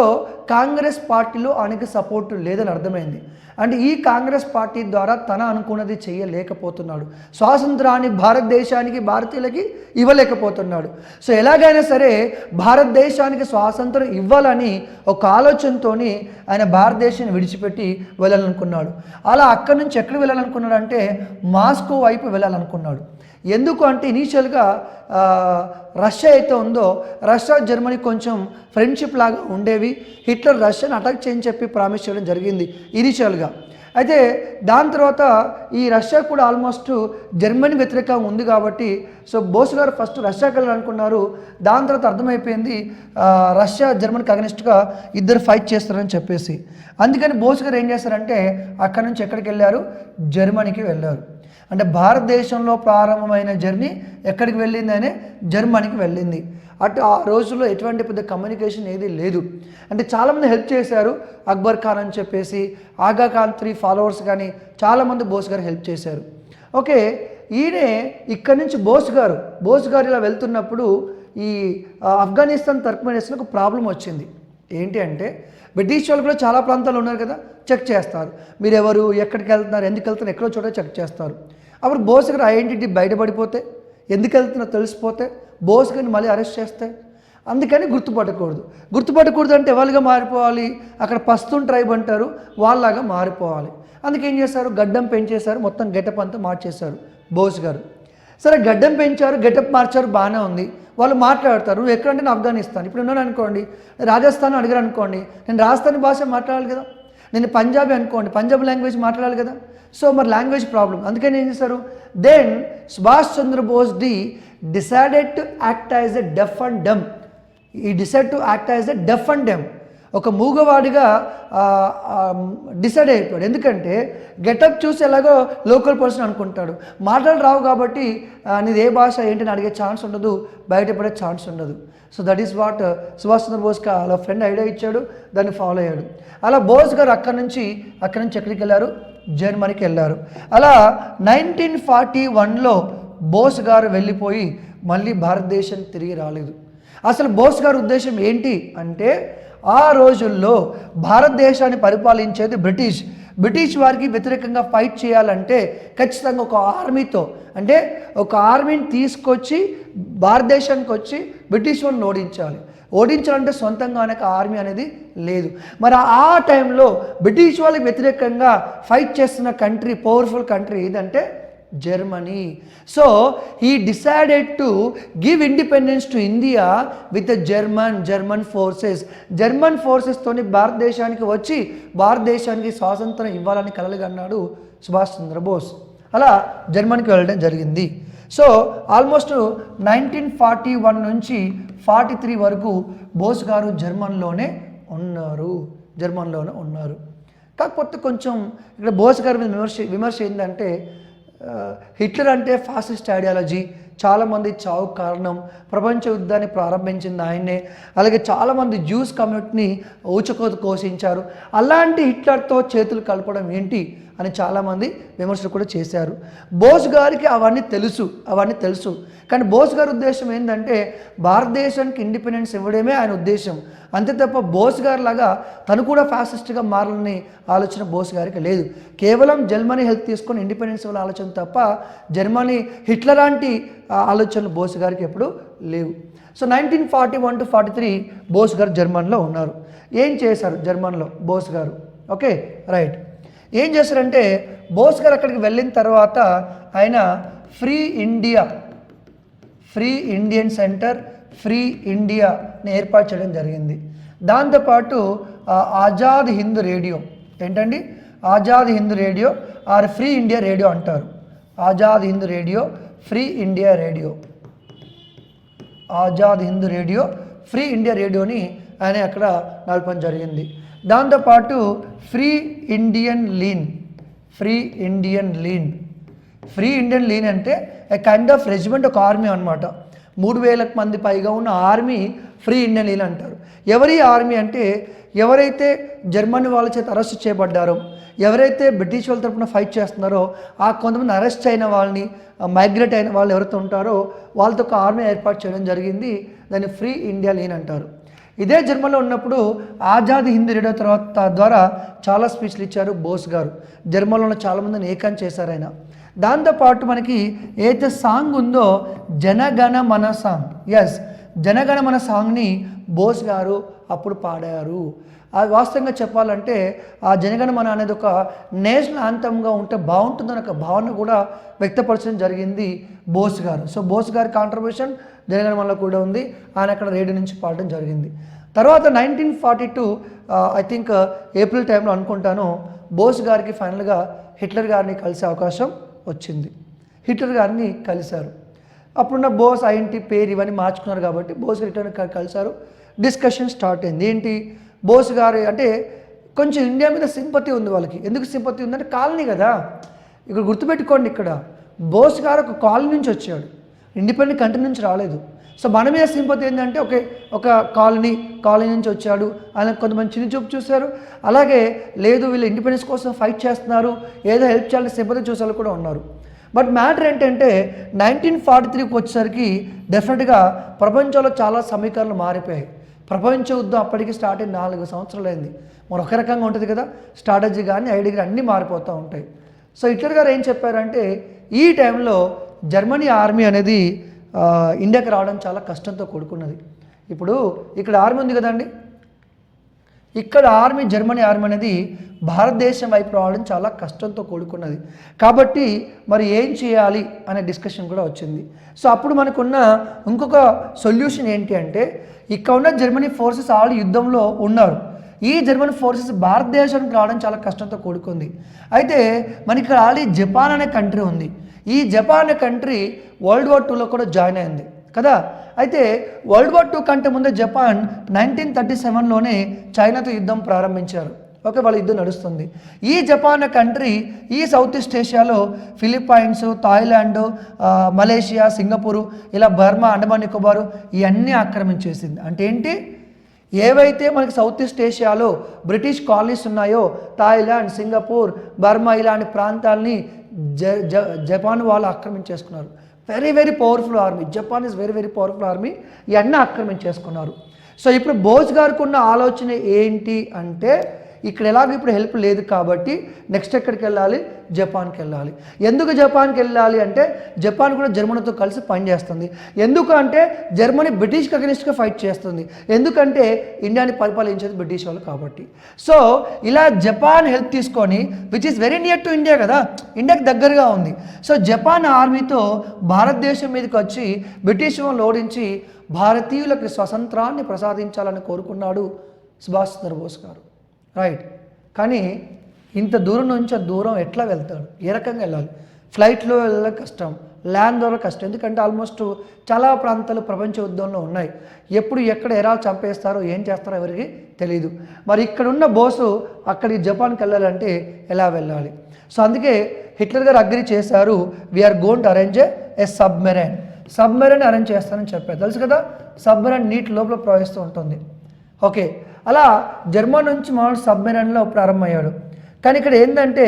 కాంగ్రెస్ పార్టీలో ఆయనకి సపోర్టు లేదని అర్థమైంది. అంటే ఈ కాంగ్రెస్ పార్టీ ద్వారా తన అనుకున్నది చేయలేకపోతున్నాడు, స్వాతంత్రాన్ని భారతదేశానికి, భారతీయులకి ఇవ్వలేకపోతున్నాడు. సో ఎలాగైనా సరే భారతదేశానికి స్వాతంత్రం ఇవ్వాలని ఒక ఆలోచనతో ఆయన భారతదేశాన్ని విడిచిపెట్టి వెళ్ళాలనుకున్నాడు. అలా అక్కడి నుంచి ఎక్కడికి వెళ్ళాలనుకున్నాడు అంటే మాస్కో వైపు వెళ్ళాలనుకున్నాడు. ఎందుకు అంటే ఇనీషియల్గా రష్యా అయితే ఉందో, రష్యా జర్మనీ కొంచెం ఫ్రెండ్షిప్ లాగా ఉండేవి. హిట్లర్ రష్యాని అటాక్ చేయని చెప్పి ప్రామిస్ చేయడం జరిగింది ఇనీషియల్గా. అయితే దాని తర్వాత ఈ రష్యా కూడా ఆల్మోస్ట్ జర్మనీ వ్యతిరేకంగా ఉంది కాబట్టి సో బోస్ గారు ఫస్ట్ రష్యాకి వెళ్ళాలనుకున్నారు. దాని తర్వాత అర్థమైపోయింది రష్యా జర్మనీకి అగెనిస్ట్గా ఇద్దరు ఫైట్ చేస్తారని చెప్పేసి. అందుకని బోస్ గారు ఏం చేస్తారంటే అక్కడి నుంచి ఎక్కడికి వెళ్ళారు, జర్మనీకి వెళ్ళారు. అంటే భారతదేశంలో ప్రారంభమైన జర్నీ ఎక్కడికి వెళ్ళింది అనే జర్మనీకి వెళ్ళింది. అటు ఆ రోజుల్లో ఎటువంటి పెద్ద కమ్యూనికేషన్ ఏది లేదు. అంటే చాలామంది హెల్ప్ చేశారు, అక్బర్ ఖాన్ అని చెప్పేసి, ఆగా ఖాన్ 3 followers కానీ చాలామంది బోస్ గారు హెల్ప్ చేశారు. ఓకే, ఈయనే ఇక్కడి నుంచి బోస్ గారు ఇలా వెళ్తున్నప్పుడు ఈ ఆఫ్ఘనిస్తాన్, టర్క్మెనిస్తాన్ ఒక ప్రాబ్లం వచ్చింది. ఏంటి అంటే బ్రిటిష్ వాళ్ళు కూడా చాలా ప్రాంతాలు ఉన్నారు కదా, చెక్ చేస్తారు. మీరు ఎవరు, ఎక్కడికి వెళ్తున్నారు, ఎందుకు వెళ్తున్నారు, ఎక్కడో చోట చెక్ చేస్తారు. అప్పుడు బోస్ గారి ఐడెంటిటీ బయటపడిపోతే, ఎందుకు వెళ్తున్నారో తెలిసిపోతే బోస్ గారిని మళ్ళీ అరెస్ట్ చేస్తే అందుకని గుర్తుపట్టకూడదు అంటే ఎవరుగా మారిపోవాలి, అక్కడ పస్తూన్ ట్రైబ్ అంటారు, వాళ్ళలాగా మారిపోవాలి. అందుకేం చేశారు, గడ్డం పెంచేశారు, మొత్తం గెటప్ అంతా మార్చేశారు బోస్ గారు. సరే గడ్డం పెంచారు, గెటప్ మార్చారు, బాగానే ఉంది. వాళ్ళు మాట్లాడతారు, నువ్వు ఎక్కడంటే నేను ఆఫ్ఘనిస్తాన్, ఇప్పుడు ఉన్నాను అనుకోండి, రాజస్థాన్ అడిగారు అనుకోండి, నేను రాజస్థానీ భాష మాట్లాడాలి కదా, నేను పంజాబీ అనుకోండి, పంజాబీ లాంగ్వేజ్ మాట్లాడాలి కదా. సో మరి లాంగ్వేజ్ ప్రాబ్లం. అందుకని ఏం చేశారు, then Subhash Chandrabose decided to act as a deaf and dumb. He decide to act as a deaf and dumb, ఒక మూగవాడిగా డిసైడ్ అయిపోయాడు. ఎందుకంటే గెటప్ చూసి ఎలాగో లోకల్ పర్సన్ అనుకుంటాడు, మాటలు రావు కాబట్టి నీది ఏ భాష ఏంటని అడిగే ఛాన్స్ ఉండదు, బయటపడే ఛాన్స్ ఉండదు. So that is what Subhash చంద్రబోస్కి అలా ఫ్రెండ్ ఐడియా ఇచ్చాడు, దాన్ని ఫాలో అయ్యాడు. అలా బోస్ గారు అక్కడి నుంచి ఎక్కడికి వెళ్ళారు, జర్మనీకి వెళ్ళారు. అలా 1941లో బోస్ గారు వెళ్ళిపోయి మళ్ళీ భారతదేశం తిరిగి రాలేదు. అసలు బోస్ గారి ఉద్దేశం ఏంటి అంటే, ఆ రోజుల్లో భారతదేశాన్ని పరిపాలించేది బ్రిటిష్ వారికి వ్యతిరేకంగా ఫైట్ చేయాలంటే ఖచ్చితంగా ఒక ఆర్మీతో, అంటే ఒక ఆర్మీని తీసుకొచ్చి భారతదేశానికి వచ్చి బ్రిటిష్ వాళ్ళని ఓడించాలంటే సొంతంగా అనేక ఆర్మీ అనేది లేదు. మరి ఆ టైంలో బ్రిటిష్ వాళ్ళకి వ్యతిరేకంగా ఫైట్ చేస్తున్న కంట్రీ, పవర్ఫుల్ కంట్రీ ఏదంటే Germany. So he decided to give independence to India with German ఫోర్సెస్తోని భారతదేశానికి వచ్చి భారతదేశానికి స్వాతంత్రం ఇవ్వాలని కలలుగన్నాడు సుభాష్ చంద్రబోస్. అలా జర్మనీకి వెళ్ళడం జరిగింది. సో ఆల్మోస్ట్ 1941 నుంచి 43 వరకు బోస్ గారు జర్మన్లోనే ఉన్నారు. కాకపోతే కొంచెం ఇక్కడ బోస్ గారి మీద విమర్శ ఏంటంటే, హిట్లర్ అంటే ఫాసిస్ట్ ఐడియాలజీ, చాలామంది చావుకు కారణం, ప్రపంచ యుద్ధాన్ని ప్రారంభించింది ఆయనే, అలాగే చాలామంది జ్యూస్ కమ్యూనిటీని ఊచకోత కోసించారు. అలాంటి హిట్లర్తో చేతులు కలపడం ఏంటి అని చాలామంది విమర్శలు కూడా చేశారు. బోస్ గారికి అవన్నీ తెలుసు. కానీ బోస్ గారి ఉద్దేశం ఏంటంటే భారతదేశానికి ఇండిపెండెన్స్ ఇవ్వడమే ఆయన ఉద్దేశం. అంతే తప్ప బోస్ గారి లాగా తను కూడా ఫ్యాసిస్ట్గా మారాలని ఆలోచన బోస్ గారికి లేదు. కేవలం జర్మనీ హెల్ప్ తీసుకొని ఇండిపెండెన్స్ ఇవ్వాలని ఆలోచన తప్ప జర్మనీ హిట్లర్ లాంటి ఆలోచనలు బోస్ గారికి ఎప్పుడూ లేవు. సో 1941 to 43 బోస్ గారు జర్మన్లో ఉన్నారు. ఏం చేశారు జర్మన్లో బోస్ గారు? Okay right. ఏం చేశారంటే బోస్ గారు అక్కడికి వెళ్ళిన తర్వాత ఆయన ఫ్రీ ఇండియన్ సెంటర్, ఫ్రీ ఇండియాని ఏర్పాటు చేయడం జరిగింది. దాంతోపాటు ఆజాద్ హింద్ రేడియో, ఏంటండి Azad Hind radio or free India radio అంటారు. Azad Hind radio, free India radio, Azad Hind radio, free India రేడియోని ఆయన అక్కడ నడపడం జరిగింది. దాంతోపాటు ఫ్రీ ఇండియన్ లీన్ అంటే ఏ కైండ్ ఆఫ్ రెజిమెంట్, ఒక ఆర్మీ అనమాట. 3000 మంది పైగా ఉన్న ఆర్మీ ఫ్రీ ఇండియన్ లీన్ అంటారు. ఎవరి ఆర్మీ అంటే ఎవరైతే జర్మనీ వాళ్ళ చేత అరెస్ట్ చేయబడ్డారో, ఎవరైతే బ్రిటిష్ వాళ్ళ తరపున ఫైట్ చేస్తున్నారో ఆ కొంతమంది అరెస్ట్ అయిన వాళ్ళని, మైగ్రేట్ అయిన వాళ్ళు ఎవరైతే ఉంటారో వాళ్ళతో ఒక ఆర్మీ ఏర్పాటు చేయడం జరిగింది. దాన్ని ఫ్రీ ఇండియా లీన్ అంటారు. ఇదే జర్మనీలో ఉన్నప్పుడు ఆజాద్ హింద్ రేడియో ద్వారా చాలా స్పీచ్లు ఇచ్చారు బోస్ గారు. జర్మనీలో ఉన్న చాలామందిని ఏకం చేశారు ఆయన. దాంతోపాటు మనకి ఏదైతే సాంగ్ ఉందో జనగణ మన సాంగ్ని బోస్ గారు అప్పుడు పాడారు. అది వాస్తవంగా చెప్పాలంటే ఆ జనగణమన అనేది ఒక నేషనల్ యాంథమ్గా ఉంటే బాగుంటుందని ఒక భావన కూడా వ్యక్తపరచడం జరిగింది బోస్ గారు. సో బోస్ గారి కాంట్రిబ్యూషన్ జనగణమనలో కూడా ఉంది. ఆయన అక్కడ రేడియో నుంచి పాడడం జరిగింది. తర్వాత 1942 ఐ థింక్ ఏప్రిల్ టైంలో అనుకుంటాను, బోస్ గారికి ఫైనల్గా హిట్లర్ గారిని కలిసే అవకాశం వచ్చింది. హిట్లర్ గారిని కలిశారు. అప్పుడున్న బోస్ ఐఎన్టీ పేరు ఇవన్నీ మార్చుకున్నారు కాబట్టి బోస్ హిట్లర్ కలిశారు. డిస్కషన్ స్టార్ట్ అయింది. ఏంటి, బోస్ గారు అంటే కొంచెం ఇండియా మీద సింపతి ఉంది వాళ్ళకి. ఎందుకు సింపతి ఉందంటే కాలనీ కదా. ఇక్కడ గుర్తుపెట్టుకోండి, ఇక్కడ బోస్ గారు ఒక కాలనీ నుంచి వచ్చాడు, ఇండిపెండెంట్ కంట్రీ నుంచి రాలేదు. సో మన మీద సింపతి ఏంటంటే ఒక కాలనీ నుంచి వచ్చాడు, ఆయన కొంతమంది చిన్న చూపు చూశారు. అలాగే లేదు వీళ్ళు ఇండిపెండెన్స్ కోసం ఫైట్ చేస్తున్నారు, ఏదో హెల్ప్ చేయాలని సింపతి చూసే వాళ్ళు కూడా ఉన్నారు. బట్ మ్యాటర్ ఏంటంటే 1943కి వచ్చేసరికి డెఫినెట్గా ప్రపంచంలో చాలా సమీకరణలు మారిపోయాయి. ప్రపంచ యుద్ధం అప్పటికి స్టార్ట్ అయ్యి 4 సంవత్సరాలు అయింది. మరొక రకంగా ఉంటుంది కదా, స్ట్రాటజీ కానీ ఐడియా కానీ అన్నీ మారిపోతూ ఉంటాయి. సో హిట్లర్ గారు ఏం చెప్పారంటే ఈ టైంలో జర్మనీ ఆర్మీ అనేది ఇండియాకి రావడం చాలా కష్టంతో కూడుకున్నది. ఇప్పుడు ఇక్కడ ఆర్మీ ఉంది కదండి, ఇక్కడ ఆర్మీ జర్మనీ ఆర్మీ అనేది భారతదేశం వైపు రావడం చాలా కష్టంతో కూడుకున్నది. కాబట్టి మరి ఏం చేయాలి అనే డిస్కషన్ కూడా వచ్చింది. సో అప్పుడు మనకున్న ఇంకొక సొల్యూషన్ ఏంటి అంటే, ఇక్కడ ఉన్న జర్మనీ ఫోర్సెస్ ఆల్రెడీ యుద్ధంలో ఉన్నారు. ఈ జర్మన్ ఫోర్సెస్ భారతదేశానికి రావడం చాలా కష్టంతో కూడుకుంది. అయితే మనకి ఇక్కడ ఆల్రెడీ జపాన్ అనే కంట్రీ ఉంది. ఈ జపాన్ అనే కంట్రీ వరల్డ్ వార్ 2లో కూడా జాయిన్ అయింది కదా. అయితే వరల్డ్ వార్ 2 కంటే ముందే జపాన్ 1937లోనే చైనాతో యుద్ధం ప్రారంభించారు. ఓకే, వాళ్ళ యుద్ధం నడుస్తుంది. ఈ జపాన్ కంట్రీ ఈ సౌత్ ఈస్ట్ ఏషియాలో ఫిలిప్పైన్స్, థాయిలాండ్, మలేషియా, సింగపూరు, ఇలా బర్మా, అండమాన్ నికోబారు ఇవన్నీ ఆక్రమించేసింది. అంటే ఏంటి, ఏవైతే మనకి సౌత్ ఈస్ట్ ఏషియాలో బ్రిటిష్ కాలనీస్ ఉన్నాయో థాయిలాండ్, సింగపూర్, బర్మా ఇలాంటి ప్రాంతాలని జపాన్ వాళ్ళు ఆక్రమించేసుకున్నారు. Very very powerful army, Japan is very very powerful army, ఇవన్నీ ఆక్రమించేసుకున్నారు. సో ఇప్పుడు బోస్ గారికి ఉన్న ఆలోచన ఏంటి అంటే, ఇక్కడ ఎలాగో ఇప్పుడు హెల్ప్ లేదు కాబట్టి నెక్స్ట్ ఎక్కడికి వెళ్ళాలి, జపాన్కి వెళ్ళాలి. ఎందుకు జపాన్కి వెళ్ళాలి అంటే, జపాన్ కూడా జర్మనీతో కలిసి పనిచేస్తుంది. ఎందుకు అంటే జర్మనీ బ్రిటిష్కి అగెనిస్ట్గా ఫైట్ చేస్తుంది. ఎందుకంటే ఇండియాని పరిపాలించేది బ్రిటిష్ వాళ్ళు కాబట్టి. సో ఇలా జపాన్ హెల్ప్ తీసుకొని, which is very near to India కదా, ఇండియాకి దగ్గరగా ఉంది. సో జపాన్ ఆర్మీతో భారతదేశం మీదకి వచ్చి బ్రిటిష్ వాళ్ళు ఓడించి భారతీయులకు స్వతంత్రాన్ని ప్రసాదించాలని కోరుకున్నాడు సుభాష్ చంద్రబోస్ గారు. రైట్. కానీ ఇంత దూరం నుంచి దూరం ఎట్లా వెళ్తాడు, ఏ రకంగా వెళ్ళాలి? ఫ్లైట్లో వెళ్ళడం కష్టం, ల్యాండ్ ద్వారా కష్టం. ఎందుకంటే ఆల్మోస్ట్ చాలా ప్రాంతాలు ప్రపంచ యుద్ధంలో ఉన్నాయి. ఎప్పుడు ఎక్కడ ఎలా చంపేస్తారో ఏం చేస్తారో ఎవరికి తెలియదు. మరి ఇక్కడున్న బోసు అక్కడికి జపాన్కి వెళ్ళాలంటే ఎలా వెళ్ళాలి? సో అందుకే హిట్లర్ గారు అగ్రి చేశారు, we are going to arrange a submarine arrange చేస్తానని చెప్పారు. తెలుసు కదా, సబ్మెరైన్ నీటి లోపల ప్రవహిస్తూ ఉంటుంది. ఓకే, అలా జర్మన్ నుంచి మనం సబ్మెరైన్లో ప్రారంభమయ్యాడు. కానీ ఇక్కడ ఏంటంటే,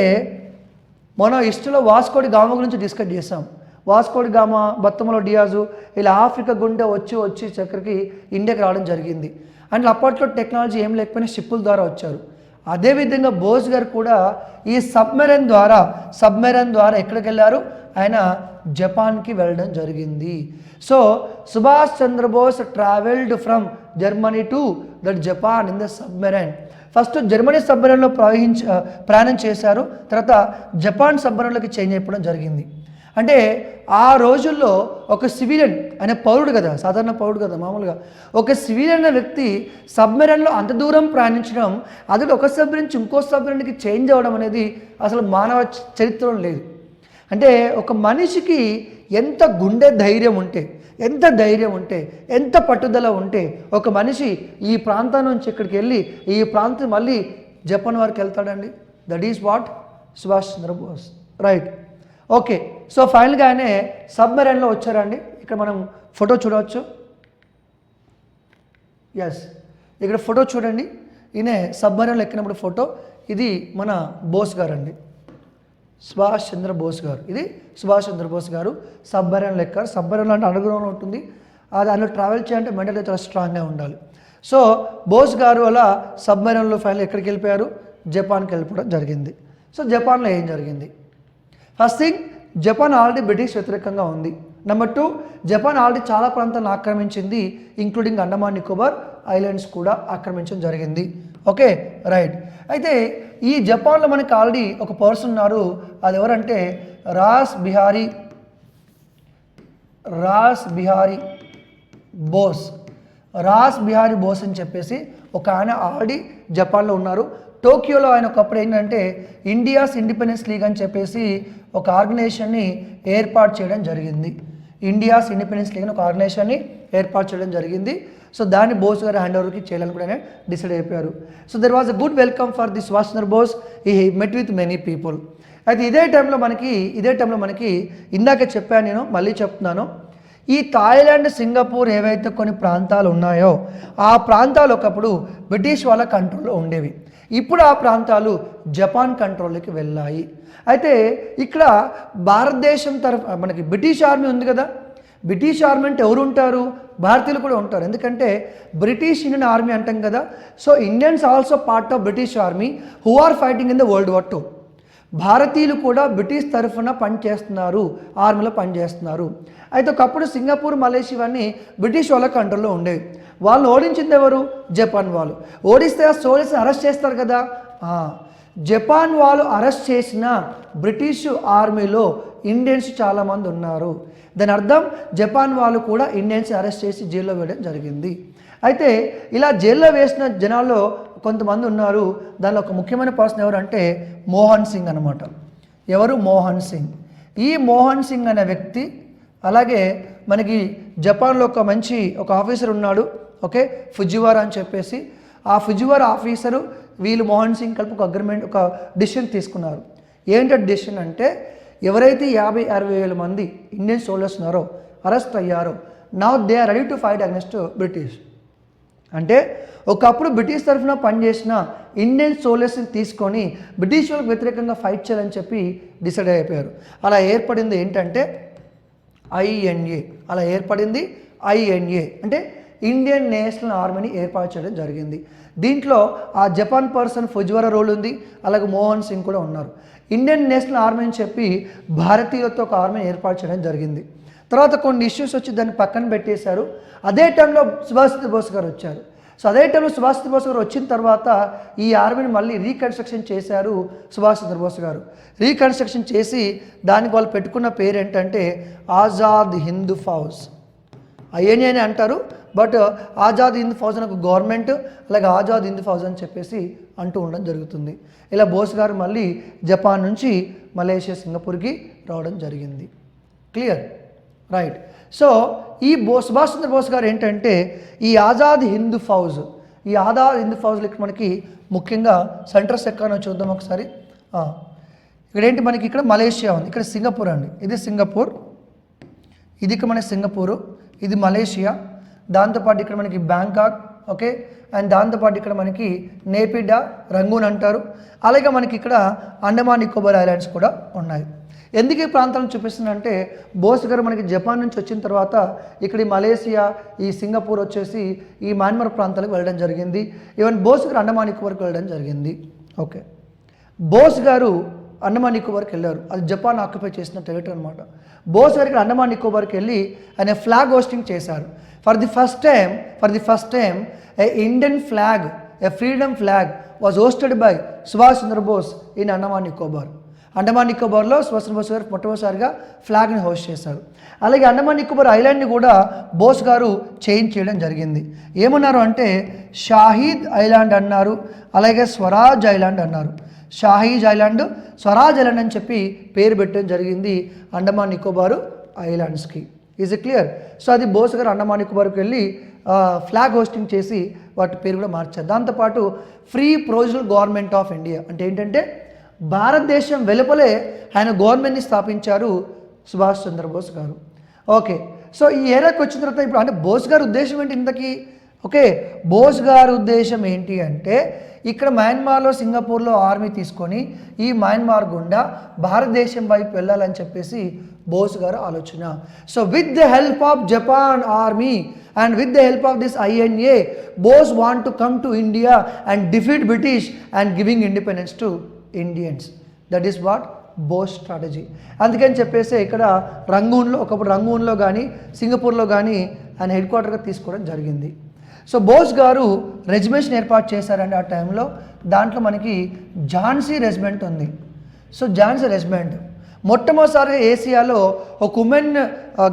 మనం హిస్టరీలో వాస్కోడి గామా గురించి డిస్కస్ చేసాం. వాస్కోడి గామా, బర్తోమెయో డియాజు ఇలా ఆఫ్రికా గుండా వచ్చి చక్కరికి ఇండియాకి రావడం జరిగింది. అంటే అప్పట్లో టెక్నాలజీ ఏం లేకపోయినా షిప్పుల ద్వారా వచ్చారు. అదేవిధంగా బోస్ గారు కూడా ఈ సబ్మెరైన్ ద్వారా ఎక్కడికి వెళ్ళారు, ఆయన జపాన్కి వెళ్ళడం జరిగింది. So Subhash Chandrabose travelled from Germany to that Japan in the submarine. First Germany సబ్మెరైన్లో ప్రయాణం చేశారు, తర్వాత జపాన్ సబ్మెరైన్లోకి చేంజ్ అయిపోవడం జరిగింది. అంటే ఆ రోజుల్లో ఒక సివిలియన్ అనే పౌరుడు కదా, సాధారణ పౌరుడు కదా, మామూలుగా ఒక సివిలియన్ అనే వ్యక్తి సబ్మెరైన్లో అంత దూరం ప్రయాణించడం, అది ఒక సబ్మెరైన్ నుంచి ఇంకో సబ్మెరైన్కి చేంజ్ అవ్వడం అనేది అసలు మానవ చరిత్రలో లేదు. అంటే ఒక మనిషికి ఎంత గుండె ధైర్యం ఉంటే, ఎంత పట్టుదల ఉంటే ఒక మనిషి ఈ ప్రాంతం నుంచి ఇక్కడికి వెళ్ళి ఈ ప్రాంతం మళ్ళీ జపాన్ వారికి వెళ్తాడండి. That is what Subhash Chandrabose. Right. Okay, so ఫైనల్గా ఆయన సబ్మెరైన్లో వచ్చారండి. ఇక్కడ మనం ఫోటో చూడవచ్చు. ఎస్, ఇక్కడ ఫోటో చూడండి. ఈయన సబ్మెరైన్లో ఎక్కినప్పుడు ఫోటో. ఇది మన బోస్ గారు అండి, సుభాష్ చంద్రబోస్ గారు. ఇది సుభాష్ చంద్రబోస్ గారు సబ్మెరైన్లో ఎక్కారు. సబ్మెరైన్లో అంటే అండర్గ్రౌండ్లో ఉంటుంది. దానిలో ట్రావెల్ చేయాలంటే మెంటల్గా చాలా స్ట్రాంగ్గా ఉండాలి. సో బోస్ గారు అలా సబ్మెరైన్లో ఫైనల్ ఎక్కడికి వెళ్ళిపోయారు, జపాన్కి వెళ్ళిపోవడం జరిగింది. సో జపాన్లో ఏం జరిగింది? First thing, Japan already British వ్యతిరేకంగా ఉంది. నెంబర్ 2, జపాన్ ఆల్రెడీ చాలా ప్రాంతాలను ఆక్రమించింది, ఇంక్లూడింగ్ అండమాన్ నికోబార్ ఐలాండ్స్ కూడా ఆక్రమించడం జరిగింది. Okay, right. అయితే ఈ జపాన్లో మనకి ఆల్రెడీ ఒక పర్సన్ ఉన్నారు. అది ఎవరంటే రాస్ బిహారీ బోస్. రాస్ బిహారీ బోస్ అని చెప్పేసి ఒక ఆయన ఆల్రెడీ జపాన్లో ఉన్నారు. టోక్యోలో ఆయన ఒకప్పుడు ఏంటంటే ఇండియాస్ ఇండిపెండెన్స్ లీగ్ అని చెప్పేసి ఒక ఆర్గనైజేషన్ని ఏర్పాటు చేయడం జరిగింది. ఇండియాస్ ఇండిపెండెన్స్ లీగ్ అని ఒక ఆర్గనైజేషన్ని ఏర్పాటు చేయడం జరిగింది. సో దాన్ని బోస్ గారు హ్యాండ్ ఓవర్కి చేయాలని కూడా డిసైడ్ అయిపోయారు. So there was a good welcome for the Subhash Chandra Bose. He met with many people. అయితే ఇదే టైంలో మనకి ఇందాక చెప్పాను, నేను మళ్ళీ చెప్తున్నాను, ఈ థాయిలాండ్, సింగపూర్ ఏవైతే కొన్ని ప్రాంతాలు ఉన్నాయో ఆ ప్రాంతాలు ఒకప్పుడు బ్రిటిష్ వాళ్ళ కంట్రోల్లో ఉండేవి. ఇప్పుడు ఆ ప్రాంతాలు జపాన్ కంట్రోల్లోకి వెళ్ళాయి. అయితే ఇక్కడ భారతదేశం తరఫు మనకి బ్రిటిష్ ఆర్మీ ఉంది కదా. బ్రిటిష్ ఆర్మీ అంటే ఎవరు ఉంటారు? భారతీయులు కూడా ఉంటారు. ఎందుకంటే బ్రిటిష్ ఇండియన్ ఆర్మీ అంటాం కదా. So Indians also part of British army who are fighting in the world war 2. భారతీయులు కూడా బ్రిటిష్ తరఫున పనిచేస్తున్నారు, ఆర్మీలో పనిచేస్తున్నారు. అయితే ఒకప్పుడు సింగపూర్, మలేషియా ఇవన్నీ బ్రిటిష్ వాళ్ళ కంట్రోల్లో ఉండేవి. వాళ్ళు ఓడించింది ఎవరు? జపాన్ వాళ్ళు. ఓడిస్తే ఆ సోల్జర్స్ని అరెస్ట్ చేస్తారు కదా. జపాన్ వాళ్ళు అరెస్ట్ చేసిన బ్రిటిష్ ఆర్మీలో ఇండియన్స్ చాలామంది ఉన్నారు. దాని అర్థం జపాన్ వాళ్ళు కూడా ఇండియన్స్ అరెస్ట్ చేసి జైల్లో వేయడం జరిగింది. అయితే ఇలా జైల్లో వేసిన జనాల్లో కొంతమంది ఉన్నారు. దానిలో ఒక ముఖ్యమైన పర్సన్ ఎవరంటే మోహన్ సింగ్ అనమాట. ఎవరు? మోహన్ సింగ్. ఈ మోహన్ సింగ్ అనే వ్యక్తి, అలాగే మనకి జపాన్లో ఒక ఆఫీసర్ ఉన్నాడు, ఓకే, ఫుజివారా అని చెప్పేసి. ఆ ఫుజివారా ఆఫీసరు వీళ్ళు మోహన్ సింగ్ కలిపి ఒక డిసిషన్ తీసుకున్నారు. ఏంటంటే డిసిషన్ అంటే ఎవరైతే 50-60 వేల మంది ఇండియన్ సోల్జర్స్ ఉన్నారో, అరెస్ట్ అయ్యారో, now they are ready to fight against British. అంటే ఒకప్పుడు బ్రిటిష్ తరఫున పనిచేసిన ఇండియన్ సోల్జర్స్ని తీసుకొని బ్రిటిష్ వాళ్ళకి వ్యతిరేకంగా ఫైట్ చేయాలని చెప్పి డిసైడ్ అయిపోయారు. అలా ఏర్పడింది ఏంటంటే INA. అలా ఏర్పడింది INA అంటే ఇండియన్ నేషనల్ ఆర్మీని ఏర్పాటు చేయడం జరిగింది. దీంట్లో ఆ జపాన్ పర్సన్ ఫుజివారా రోల్ ఉంది, అలాగే మోహన్ సింగ్ కూడా ఉన్నారు. ఇండియన్ నేషనల్ ఆర్మీ అని చెప్పి భారతీయులతో ఒక ఆర్మీని ఏర్పాటు చేయడం జరిగింది. తర్వాత కొన్ని ఇష్యూస్ వచ్చి దాన్ని పక్కన పెట్టేశారు. అదే టైంలో సుభాష్ చంద్రబోస్ గారు వచ్చారు. సో అదే టైంలో సుభాష్ చంద్రబోస్ గారు వచ్చిన తర్వాత ఈ ఆర్మీని మళ్ళీ రీకన్స్ట్రక్షన్ చేశారు సుభాష్ చంద్రబోస్ గారు. రీకన్స్ట్రక్షన్ చేసి దానికి వాళ్ళు పెట్టుకున్న పేరు ఏంటంటే ఆజాద్ హింద్ ఫౌజ్. INA అని అంటారు, బట్ ఆజాద్ హింద్ ఫౌజ్ అని ఒక గవర్నమెంట్, అలాగే ఆజాద్ హింద్ ఫౌజ్ అని చెప్పేసి అంటూ ఉండడం జరుగుతుంది. ఇలా బోస్ గారు మళ్ళీ జపాన్ నుంచి మలేషియా, సింగపూర్కి రావడం జరిగింది. క్లియర్? రైట్. సో ఈ సుభాష్ చంద్రబోస్ గారు ఏంటంటే ఈ ఆజాద్ హింద్ ఫౌజ్, ఈ ఆజాద్ హింద్ ఫౌజ్లో మనకి ముఖ్యంగా సెంటర్స్ ఎక్కడో చూద్దాం ఒకసారి. ఇక్కడ ఏంటి మనకి, ఇక్కడ మలేషియా ఉంది, ఇక్కడ సింగపూర్ అండి, ఇది సింగపూర్, ఇది ఇక్కడ మన సింగపూరు, ఇది మలేషియా, దాంతోపాటు ఇక్కడ మనకి బ్యాంకాక్, ఓకే, అండ్ దాంతోపాటు ఇక్కడ మనకి నేపిడా, రంగూన్ అంటారు. అలాగే మనకి ఇక్కడ అండమాన్ నికోబార్ ఐలాండ్స్ కూడా ఉన్నాయి. ఎందుకు ఈ ప్రాంతాలను చూపిస్తుందంటే బోస్ గారు మనకి జపాన్ నుంచి వచ్చిన తర్వాత ఇక్కడ ఈ మలేషియా, ఈ సింగపూర్ వచ్చేసి ఈ మయన్మార్ ప్రాంతాలకు వెళ్ళడం జరిగింది. ఈవెన్ బోస్ గారు అండమాన్ నికోబార్కి వెళ్ళడం జరిగింది. ఓకే, బోస్ గారు అండమాన్ నికోబార్కి వెళ్ళారు, అది జపాన్ ఆక్యుపై చేసిన టెరిటరీ అనమాట. బోస్ గారు ఇక్కడ అండమాన్ నికోబార్కి వెళ్ళి ఆయన ఫ్లాగ్ హోస్టింగ్ చేశారు. For the first time a Indian flag, a freedom flag was hoisted by Subhash Chandrabose in Andaman Nicobar. Andaman నికోబార్లో సుభాష్ చంద్రబోస్ గారు మొట్టమొదటిసారిగా ఫ్లాగ్ని హోస్ట్ చేశారు. అలాగే అండమాన్ నికోబార్ ఐలాండ్ని కూడా బోస్ గారు చేంజ్ చేయడం జరిగింది. ఏమన్నారు అంటే షాహీద్ ఐలాండ్ అన్నారు, అలాగే స్వరాజ్ ఐలాండ్ అన్నారు. షాహీద్ ఐలాండ్, స్వరాజ్ ఐలాండ్ అని చెప్పి పేరు పెట్టడం జరిగింది అండమాన్ నికోబారు ఐలాండ్స్కి. Is it clear? సో అది బోస్ గారు అండమాన్ నికోబార్కి వెళ్ళి ఫ్లాగ్ హోస్టింగ్ చేసి వాటి పేరు కూడా మార్చారు. దాంతోపాటు free provisional government of India అంటే ఏంటంటే భారతదేశం వెలుపలే ఆయన గవర్నమెంట్ని స్థాపించారు సుభాష్ చంద్రబోస్ గారు. ఓకే, సో ఈ ఏరియాకి వచ్చిన తర్వాత ఇప్పుడు అంటే బోస్ గారి ఉద్దేశం ఏంటి ఇంతకీ? ఓకే, బోస్ గారి ఉద్దేశం ఏంటి అంటే ఇక్కడ మయన్మార్లో, సింగపూర్లో ఆర్మీ తీసుకొని ఈ మయన్మార్ గుండా భారతదేశం వైపు వెళ్ళాలని చెప్పేసి బోస్ గారు ఆలోచన. So with the help of Japan army and with the help of this INA, Bose want to come to India and defeat British and giving independence to Indians. That is what Bose strategy. అందుకని చెప్పేసి ఇక్కడ ఒకప్పుడు రంగూన్లో కానీ సింగపూర్లో కానీ ఆయన head క్వార్టర్గా తీసుకోవడం జరిగింది. సో బోస్ గారు రెజిమెంట్స్ని ఏర్పాటు చేశారండి ఆ టైంలో. దాంట్లో మనకి ఝాన్సీ రెజిమెంట్ ఉంది. సో ఝాన్సీ రెజిమెంట్ మొట్టమొదటిసారిగా ఏషియాలో ఒక ఉమెన్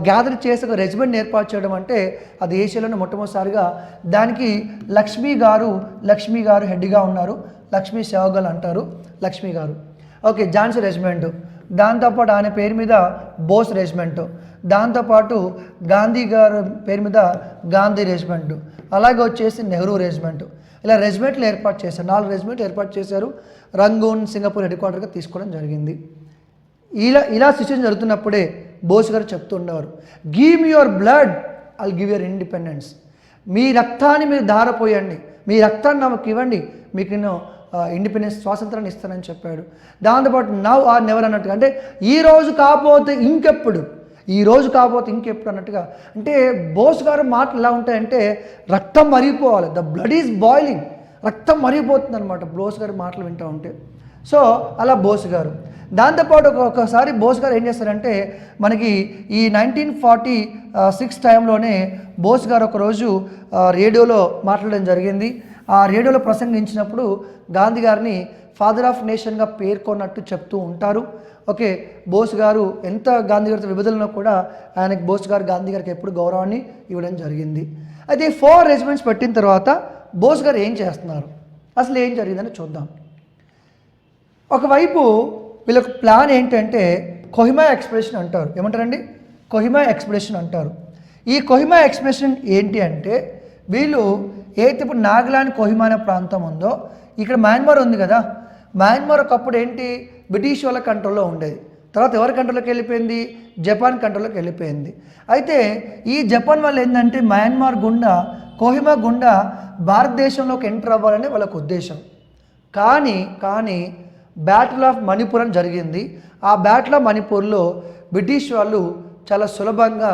గ్యాదర్ చేసి ఒక రెజిమెంట్ ఏర్పాటు చేయడం అంటే అది ఏషియాలోనే మొట్టమొదటిసారిగా. దానికి లక్ష్మీ గారు హెడ్గా ఉన్నారు. లక్ష్మీ సెహగల్ అంటారు లక్ష్మీ గారు. Okay, Jhansi regiment. దాంతోపాటు ఆయన పేరు మీద బోస్ రెజిమెంట్, దాంతోపాటు గాంధీ గారు పేరు మీద గాంధీ రెజిమెంట్, అలాగే వచ్చేసి నెహ్రూ రెజిమెంట్. ఇలా రెజిమెంట్లు ఏర్పాటు చేశారు, 4 రెజిమెంట్లు ఏర్పాటు చేశారు. రంగూన్, సింగపూర్ హెడ్ క్వార్టర్గా తీసుకోవడం జరిగింది. ఇలా సిచ్యువేషన్ జరుగుతున్నప్పుడే బోస్ గారు చెప్తుండేవారు, give me your blood, I'll give your independence. మీ రక్తాన్ని మీరు ధారపోయండి, మీ రక్తాన్ని నాకు ఇవ్వండి, మీకు నేను ఇండిపెండెన్స్, స్వాతంత్రాన్ని ఇస్తానని చెప్పాడు. దాంతోపాటు నవ్ ఆర్ నెవర్ అన్నట్టుగా, అంటే ఈ రోజు కాకపోతే ఇంకెప్పుడు అన్నట్టుగా. అంటే బోస్ గారు మాటలు ఎలా ఉంటాయంటే రక్తం మరిగిపోవాలి, ద బ్లడ్ ఈజ్ బాయిలింగ్, రక్తం మరిగిపోతుంది అనమాట బోస్ గారి మాటలు వింటూ ఉంటే. సో అలా బోస్ గారు. దాంతోపాటు ఒకసారి బోస్ గారు ఏం చేస్తారంటే మనకి ఈ 1946 టైంలోనే బోస్ గారు ఒకరోజు రేడియోలో మాట్లాడడం జరిగింది. ఆ రేడియోలో ప్రసంగించినప్పుడు గాంధీ గారిని ఫాదర్ ఆఫ్ నేషన్గా పేర్కొన్నట్టు చెప్తూ ఉంటారు. ఓకే, బోస్ గారు ఎంత గాంధీ గారితో విభజనలో కూడా ఆయనకి బోస్ గారు గాంధీ గారికి ఎప్పుడు గౌరవాన్ని ఇవ్వడం జరిగింది. అయితే 4 రెజిమెంట్స్ పెట్టిన తర్వాత బోస్ గారు ఏం చేస్తున్నారు, అసలు ఏం జరిగిందని చూద్దాం. ఒకవైపు వీళ్ళకి ప్లాన్ ఏంటంటే కొహిమా ఎక్స్ప్రెషన్ అంటారు. ఏమంటారండి? కొహిమా ఎక్స్ప్రెషన్ అంటారు. ఈ కొహిమా ఎక్స్ప్రెషన్ ఏంటి అంటే వీళ్ళు ఏదైతే ఇప్పుడు నాగాలాండ్ కొహిమా అనే ప్రాంతం ఉందో, ఇక్కడ మయన్మార్ ఉంది కదా, మయన్మార్ ఒకప్పుడు ఏంటి బ్రిటిష్ వాళ్ళ కంట్రోల్లో ఉండేది. తర్వాత ఎవరి కంట్రోల్లోకి వెళ్ళిపోయింది? జపాన్ కంట్రోల్లోకి వెళ్ళిపోయింది. అయితే ఈ జపాన్ వాళ్ళు ఏంటంటే మయన్మార్ గుండా కోహిమా గుండా భారతదేశంలోకి ఎంటర్ అవ్వాలని వాళ్ళకు ఉద్దేశం. కానీ బ్యాటిల్ ఆఫ్ మణిపూర్ అని జరిగింది. ఆ బ్యాటిల్ ఆఫ్ మణిపూర్లో బ్రిటిష్ వాళ్ళు చాలా సులభంగా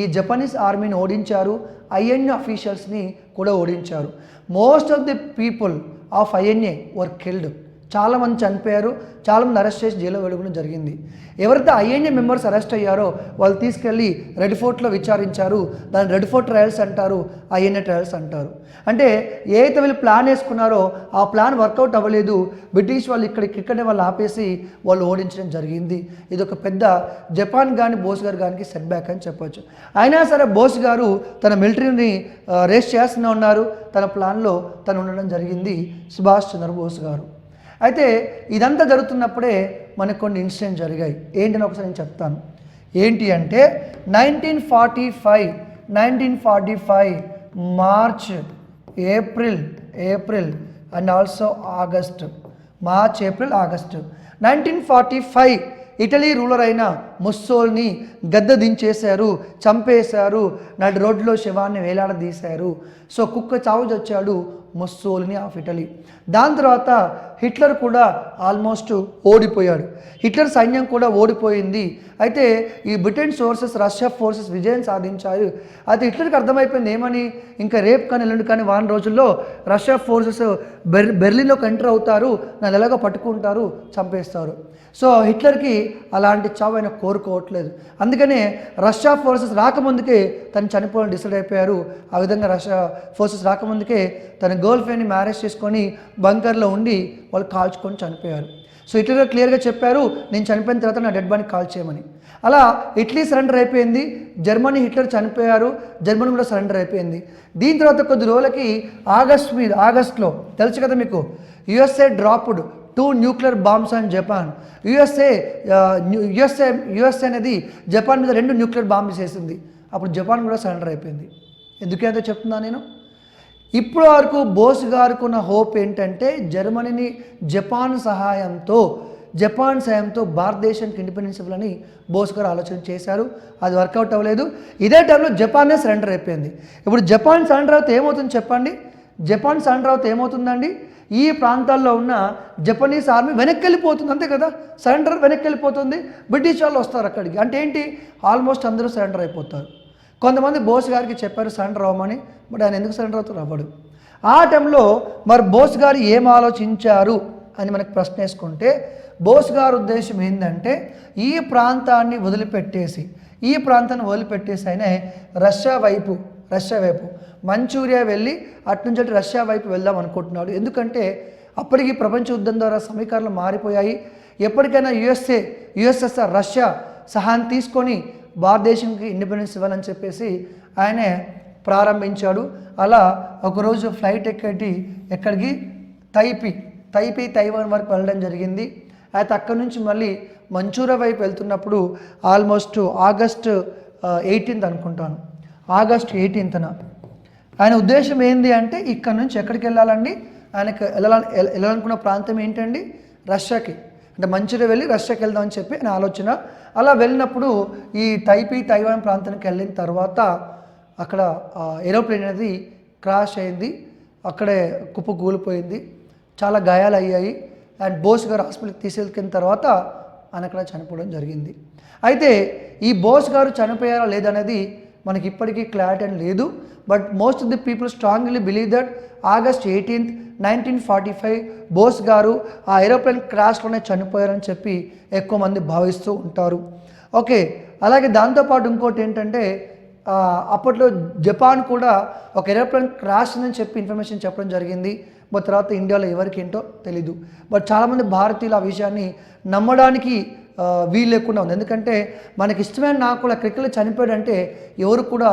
ఈ జపనీస్ ఆర్మీని ఓడించారు, ఐఎన్ఏ అఫీషియల్స్ని కూడా ఓడించారు. Most of the people of INA were killed. చాలామంది చనిపోయారు, చాలామంది అరెస్ట్ చేసి జైల్లో వెళ్ళడం జరిగింది. ఎవరైతే ఐఎన్ఏ మెంబర్స్ అరెస్ట్ అయ్యారో వాళ్ళు తీసుకెళ్ళి రెడ్ ఫోర్ట్లో విచారించారు. దాన్ని రెడ్ ఫోర్ట్ ట్రయల్స్ అంటారు, ఐఎన్ఏ ట్రయల్స్ అంటారు. అంటే ఏదైతే వీళ్ళు ప్లాన్ వేసుకున్నారో ఆ ప్లాన్ వర్కౌట్ అవ్వలేదు. బ్రిటిష్ వాళ్ళు ఇక్కడే వాళ్ళు ఆపేసి వాళ్ళు ఓడించడం జరిగింది. ఇది ఒక పెద్ద జపాన్ కానీ బోస్ గారు కానీ సెట్ బ్యాక్ అని చెప్పొచ్చు. అయినా సరే బోస్ గారు తన మిలిటరీని రేస్ చేస్తూనే ఉన్నారు. తన ప్లాన్లో తను ఉండడం జరిగింది సుభాష్ చంద్రబోస్ గారు. అయితే ఇదంతా జరుగుతున్నప్పుడే మనకు కొన్ని ఇన్సిడెంట్ జరిగాయి. ఏంటని ఒకసారి నేను చెప్తాను. ఏంటి అంటే 1945 March, April and also August. March, April, August 1945 Italy ruler అయిన ముస్సోల్ని గద్ద దించేశారు, చంపేశారు, నడి రోడ్లో శవాన్ని వేలాడదీశారు. సో కుక్క చావు చచ్చాడు ముస్సోలిని ఆఫ్ ఇటలీ. దాని తర్వాత హిట్లర్ కూడా ఆల్మోస్ట్ ఓడిపోయాడు. హిట్లర్ సైన్యం కూడా ఓడిపోయింది. అయితే ఈ బ్రిటన్ ఫోర్సెస్, రష్యా ఫోర్సెస్ విజయం సాధించారు. అయితే హిట్లర్కి అర్థమైపోయింది ఏమని, ఇంకా రేపు కానీ ఎల్లుండి కానీ వారం రోజుల్లో రష్యా ఫోర్సెస్ బెర్లిన్లోకి ఎంటర్ అవుతారు, నన్ను ఎలాగో పట్టుకుంటారు, చంపేస్తారు. సో హిట్లర్కి అలాంటి చావు ఆయన కోరుకోవట్లేదు. అందుకనే రష్యా ఫోర్సెస్ రాకముందుకే తను చనిపోవాలని డిసైడ్ అయిపోయారు. ఆ విధంగా రష్యా ఫోర్సెస్ రాకముందుకే తన గర్ల్ ఫ్రెండ్ని మ్యారేజ్ చేసుకొని బంకర్లో ఉండి వాళ్ళు కాల్చుకొని చనిపోయారు. సో హిట్లర్ క్లియర్గా చెప్పారు, నేను చనిపోయిన తర్వాత నా డెడ్ బాడీని కాల్ చేయమని. అలా ఇటలీ సరెండర్ అయిపోయింది, జర్మనీ హిట్లర్ చనిపోయారు, జర్మనీ కూడా సరెండర్ అయిపోయింది. దీని తర్వాత కొద్ది రోజులకి ఆగస్ట్లో తెలుసు కదా మీకు, USA dropped 2 nuclear bombs on Japan. USA అనేది జపాన్ మీద 2 న్యూక్లియర్ బాంబ్స్ వేసింది. అప్పుడు జపాన్ కూడా సరెండర్ అయిపోయింది. ఎందుకంటే చెప్తున్నా నేను, ఇప్పటి వరకు బోస్ గారికి ఉన్న హోప్ ఏంటంటే జర్మనీని జపాన్ సాయంతో భారతదేశానికి ఇండిపెండెన్స్ ఇవ్వాలని బోస్ గారు ఆలోచన చేశారు. అది వర్కౌట్ అవ్వలేదు. ఇదే టైంలో జపాన్నే సరెండర్ అయిపోయింది. ఇప్పుడు జపాన్ సరెండర్ అవుతే ఏమవుతుంది చెప్పండి? జపాన్ సరెండర్ అవుతే ఏమవుతుందండి? ఈ ప్రాంతాల్లో ఉన్న జపనీస్ ఆర్మీ వెనక్కి వెళ్ళిపోతుంది, అంతే కదా, సరెండర్ వెనక్కి వెళ్ళిపోతుంది. బ్రిటిష్ వాళ్ళు వస్తారు అక్కడికి. అంటే ఏంటి, ఆల్మోస్ట్ అందరూ సరెండర్ అయిపోతారు. కొంతమంది బోస్ గారికి చెప్పారు సరెండర్ అవ్వమని, బట్ ఆయన ఎందుకు సరెండర్ అవుతారు? అవ్వడు. ఆ టైంలో మరి బోస్ గారు ఏం ఆలోచించారు అని మనకు ప్రశ్న వేసుకుంటే, బోస్ గారి ఉద్దేశం ఏంటంటే ఈ ప్రాంతాన్ని వదిలిపెట్టేసి ఆయన రష్యా వైపు మంచూరియా వెళ్ళి అట్నుంచి రష్యా వైపు వెళ్దాం అనుకుంటున్నాడు. ఎందుకంటే అప్పటికి ప్రపంచ యుద్ధం ద్వారా సమీకరణలు మారిపోయాయి. ఎప్పటికైనా యుఎస్ఎస్ఆర్ రష్యా సహాయం తీసుకొని భారతదేశంకి ఇండిపెండెన్స్ ఇవ్వాలని చెప్పేసి ఆయనే ప్రారంభించాడు. అలా ఒకరోజు ఫ్లైట్ ఎక్కడికి తైవాన్ వరకు వెళ్ళడం జరిగింది. అయితే అక్కడి నుంచి మళ్ళీ మంచూరియా వైపు వెళ్తున్నప్పుడు ఆల్మోస్ట్ ఆగస్ట్ 18th అనుకుంటాను, ఆగస్ట్ 18th ఆయన ఉద్దేశం ఏంటి అంటే ఇక్కడ నుంచి ఎక్కడికి వెళ్ళాలండి, ఆయనకు వెళ్ళాలనుకున్న ప్రాంతం ఏంటండి, రష్యాకి. అంటే మంచూరియా వెళ్ళి రష్యాకి వెళ్దామని చెప్పి ఆయన ఆలోచన. అలా వెళ్ళినప్పుడు ఈ తైవాన్ ప్రాంతానికి వెళ్ళిన తర్వాత అక్కడ ఏరోప్లేన్ అనేది క్రాష్ అయింది, అక్కడే కుప్పకూలిపోయింది, చాలా గాయాలు అయ్యాయి. అండ్ బోస్ గారు హాస్పిటల్కి తీసుకెళ్ళిన తర్వాత ఆయన అక్కడ చనిపోవడం జరిగింది. అయితే ఈ బోస్ గారు చనిపోయారా లేదనేది మనకి ఇప్పటికీ క్లారిటీ అని లేదు. But most of the people strongly believe that August 18th 1945 Bose గారు ఆ ఏరోప్లేన్ క్రాష్లోనే చనిపోయారని చెప్పి ఎక్కువ మంది భావిస్తూ ఉంటారు. ఓకే, అలాగే దాంతోపాటు ఇంకోటి ఏంటంటే అప్పట్లో జపాన్ కూడా ఒక ఏరోప్లేన్ క్రాష్ అని చెప్పి ఇన్ఫర్మేషన్ చెప్పడం జరిగింది. బట్ తర్వాత ఇండియాలో ఎవరికి ఏంటో తెలీదు. బట్ చాలామంది భారతీయులు ఆ విషయాన్ని నమ్మడానికి వీలు లేకుండా ఉంది. ఎందుకంటే మనకి ఇష్టమైన నాకు కూడా క్రికెట్లో చనిపోయాడంటే ఎవరు కూడా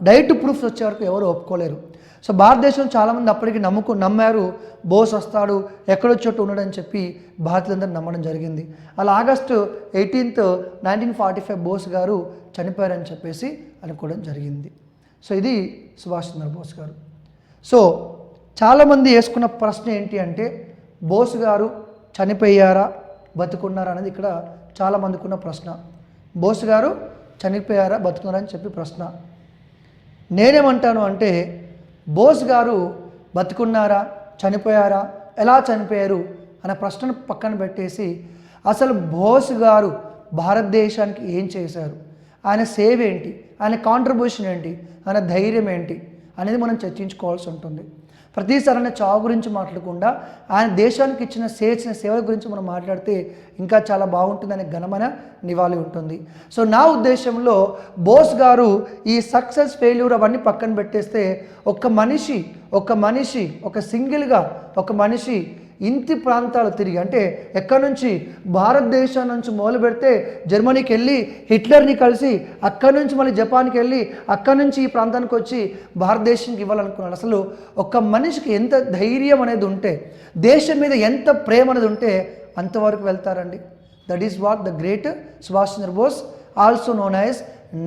డైరెక్ట్ ప్రూఫ్స్ వచ్చే వరకు ఎవరు ఒప్పుకోలేరు. సో భారతదేశంలో చాలామంది అప్పటికి నమ్మారు బోస్ వస్తాడు ఎక్కడో చోటు ఉన్నాడని చెప్పి భారతీయులందరూ నమ్మడం జరిగింది. అలా ఆగస్టు 18th 1945 బోస్ గారు చనిపోయారని చెప్పేసి అనుకోవడం జరిగింది. సో ఇది సుభాష్ చంద్రబోస్ గారు. సో చాలామంది వేసుకున్న ప్రశ్న ఏంటి అంటే బోస్ గారు చనిపోయారా బతుకున్నారా అనేది ఇక్కడ చాలామందికి ఉన్న ప్రశ్న. బోస్ గారు చనిపోయారా బతుకున్నారా అని చెప్పి ప్రశ్న. నేనేమంటాను అంటే బోస్ గారు బతుకున్నారా చనిపోయారా ఎలా చనిపోయారు అనే ప్రశ్నను పక్కన పెట్టేసి అసలు బోస్ గారు భారతదేశానికి ఏం చేశారు, ఆయన సేవ ఏంటి, ఆయన కాంట్రిబ్యూషన్ ఏంటి, ఆయన ధైర్యం ఏంటి అనేది మనం చర్చించుకోవాల్సి ఉంటుంది. ప్రతిసారి ఆయన చావు గురించి మాట్లాడకుండా ఆయన దేశానికి ఇచ్చిన సేవల గురించి మనం మాట్లాడితే ఇంకా చాలా బాగుంటుందనే ఘనమైన నివాళి ఉంటుంది. సో నా ఉద్దేశంలో బోస్ గారు ఈ సక్సెస్ ఫెయిల్యూర్ అవన్నీ పక్కన పెట్టేస్తే ఒక మనిషి ఒక సింగిల్గా ఒక మనిషి ఇంటి ప్రాంతాలు తిరిగి అంటే ఎక్కడి నుంచి భారతదేశం నుంచి మొదలు పెడితే జర్మనీకి వెళ్ళి హిట్లర్ని కలిసి అక్కడి నుంచి మళ్ళీ జపాన్కి వెళ్ళి అక్కడి నుంచి ఈ ప్రాంతానికి వచ్చి భారతదేశానికి ఇవ్వాలనుకున్నాడు. అసలు ఒక మనిషికి ఎంత ధైర్యం అనేది ఉంటే దేశం మీద ఎంత ప్రేమ అనేది ఉంటే అంతవరకు వెళ్తారండి. That is what the great Subhash Chandrabose also known as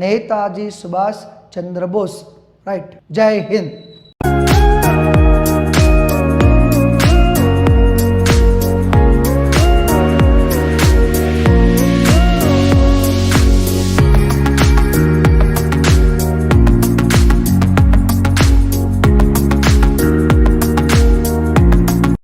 Netaji Subhash Chandrabose. Right. జై హింద్.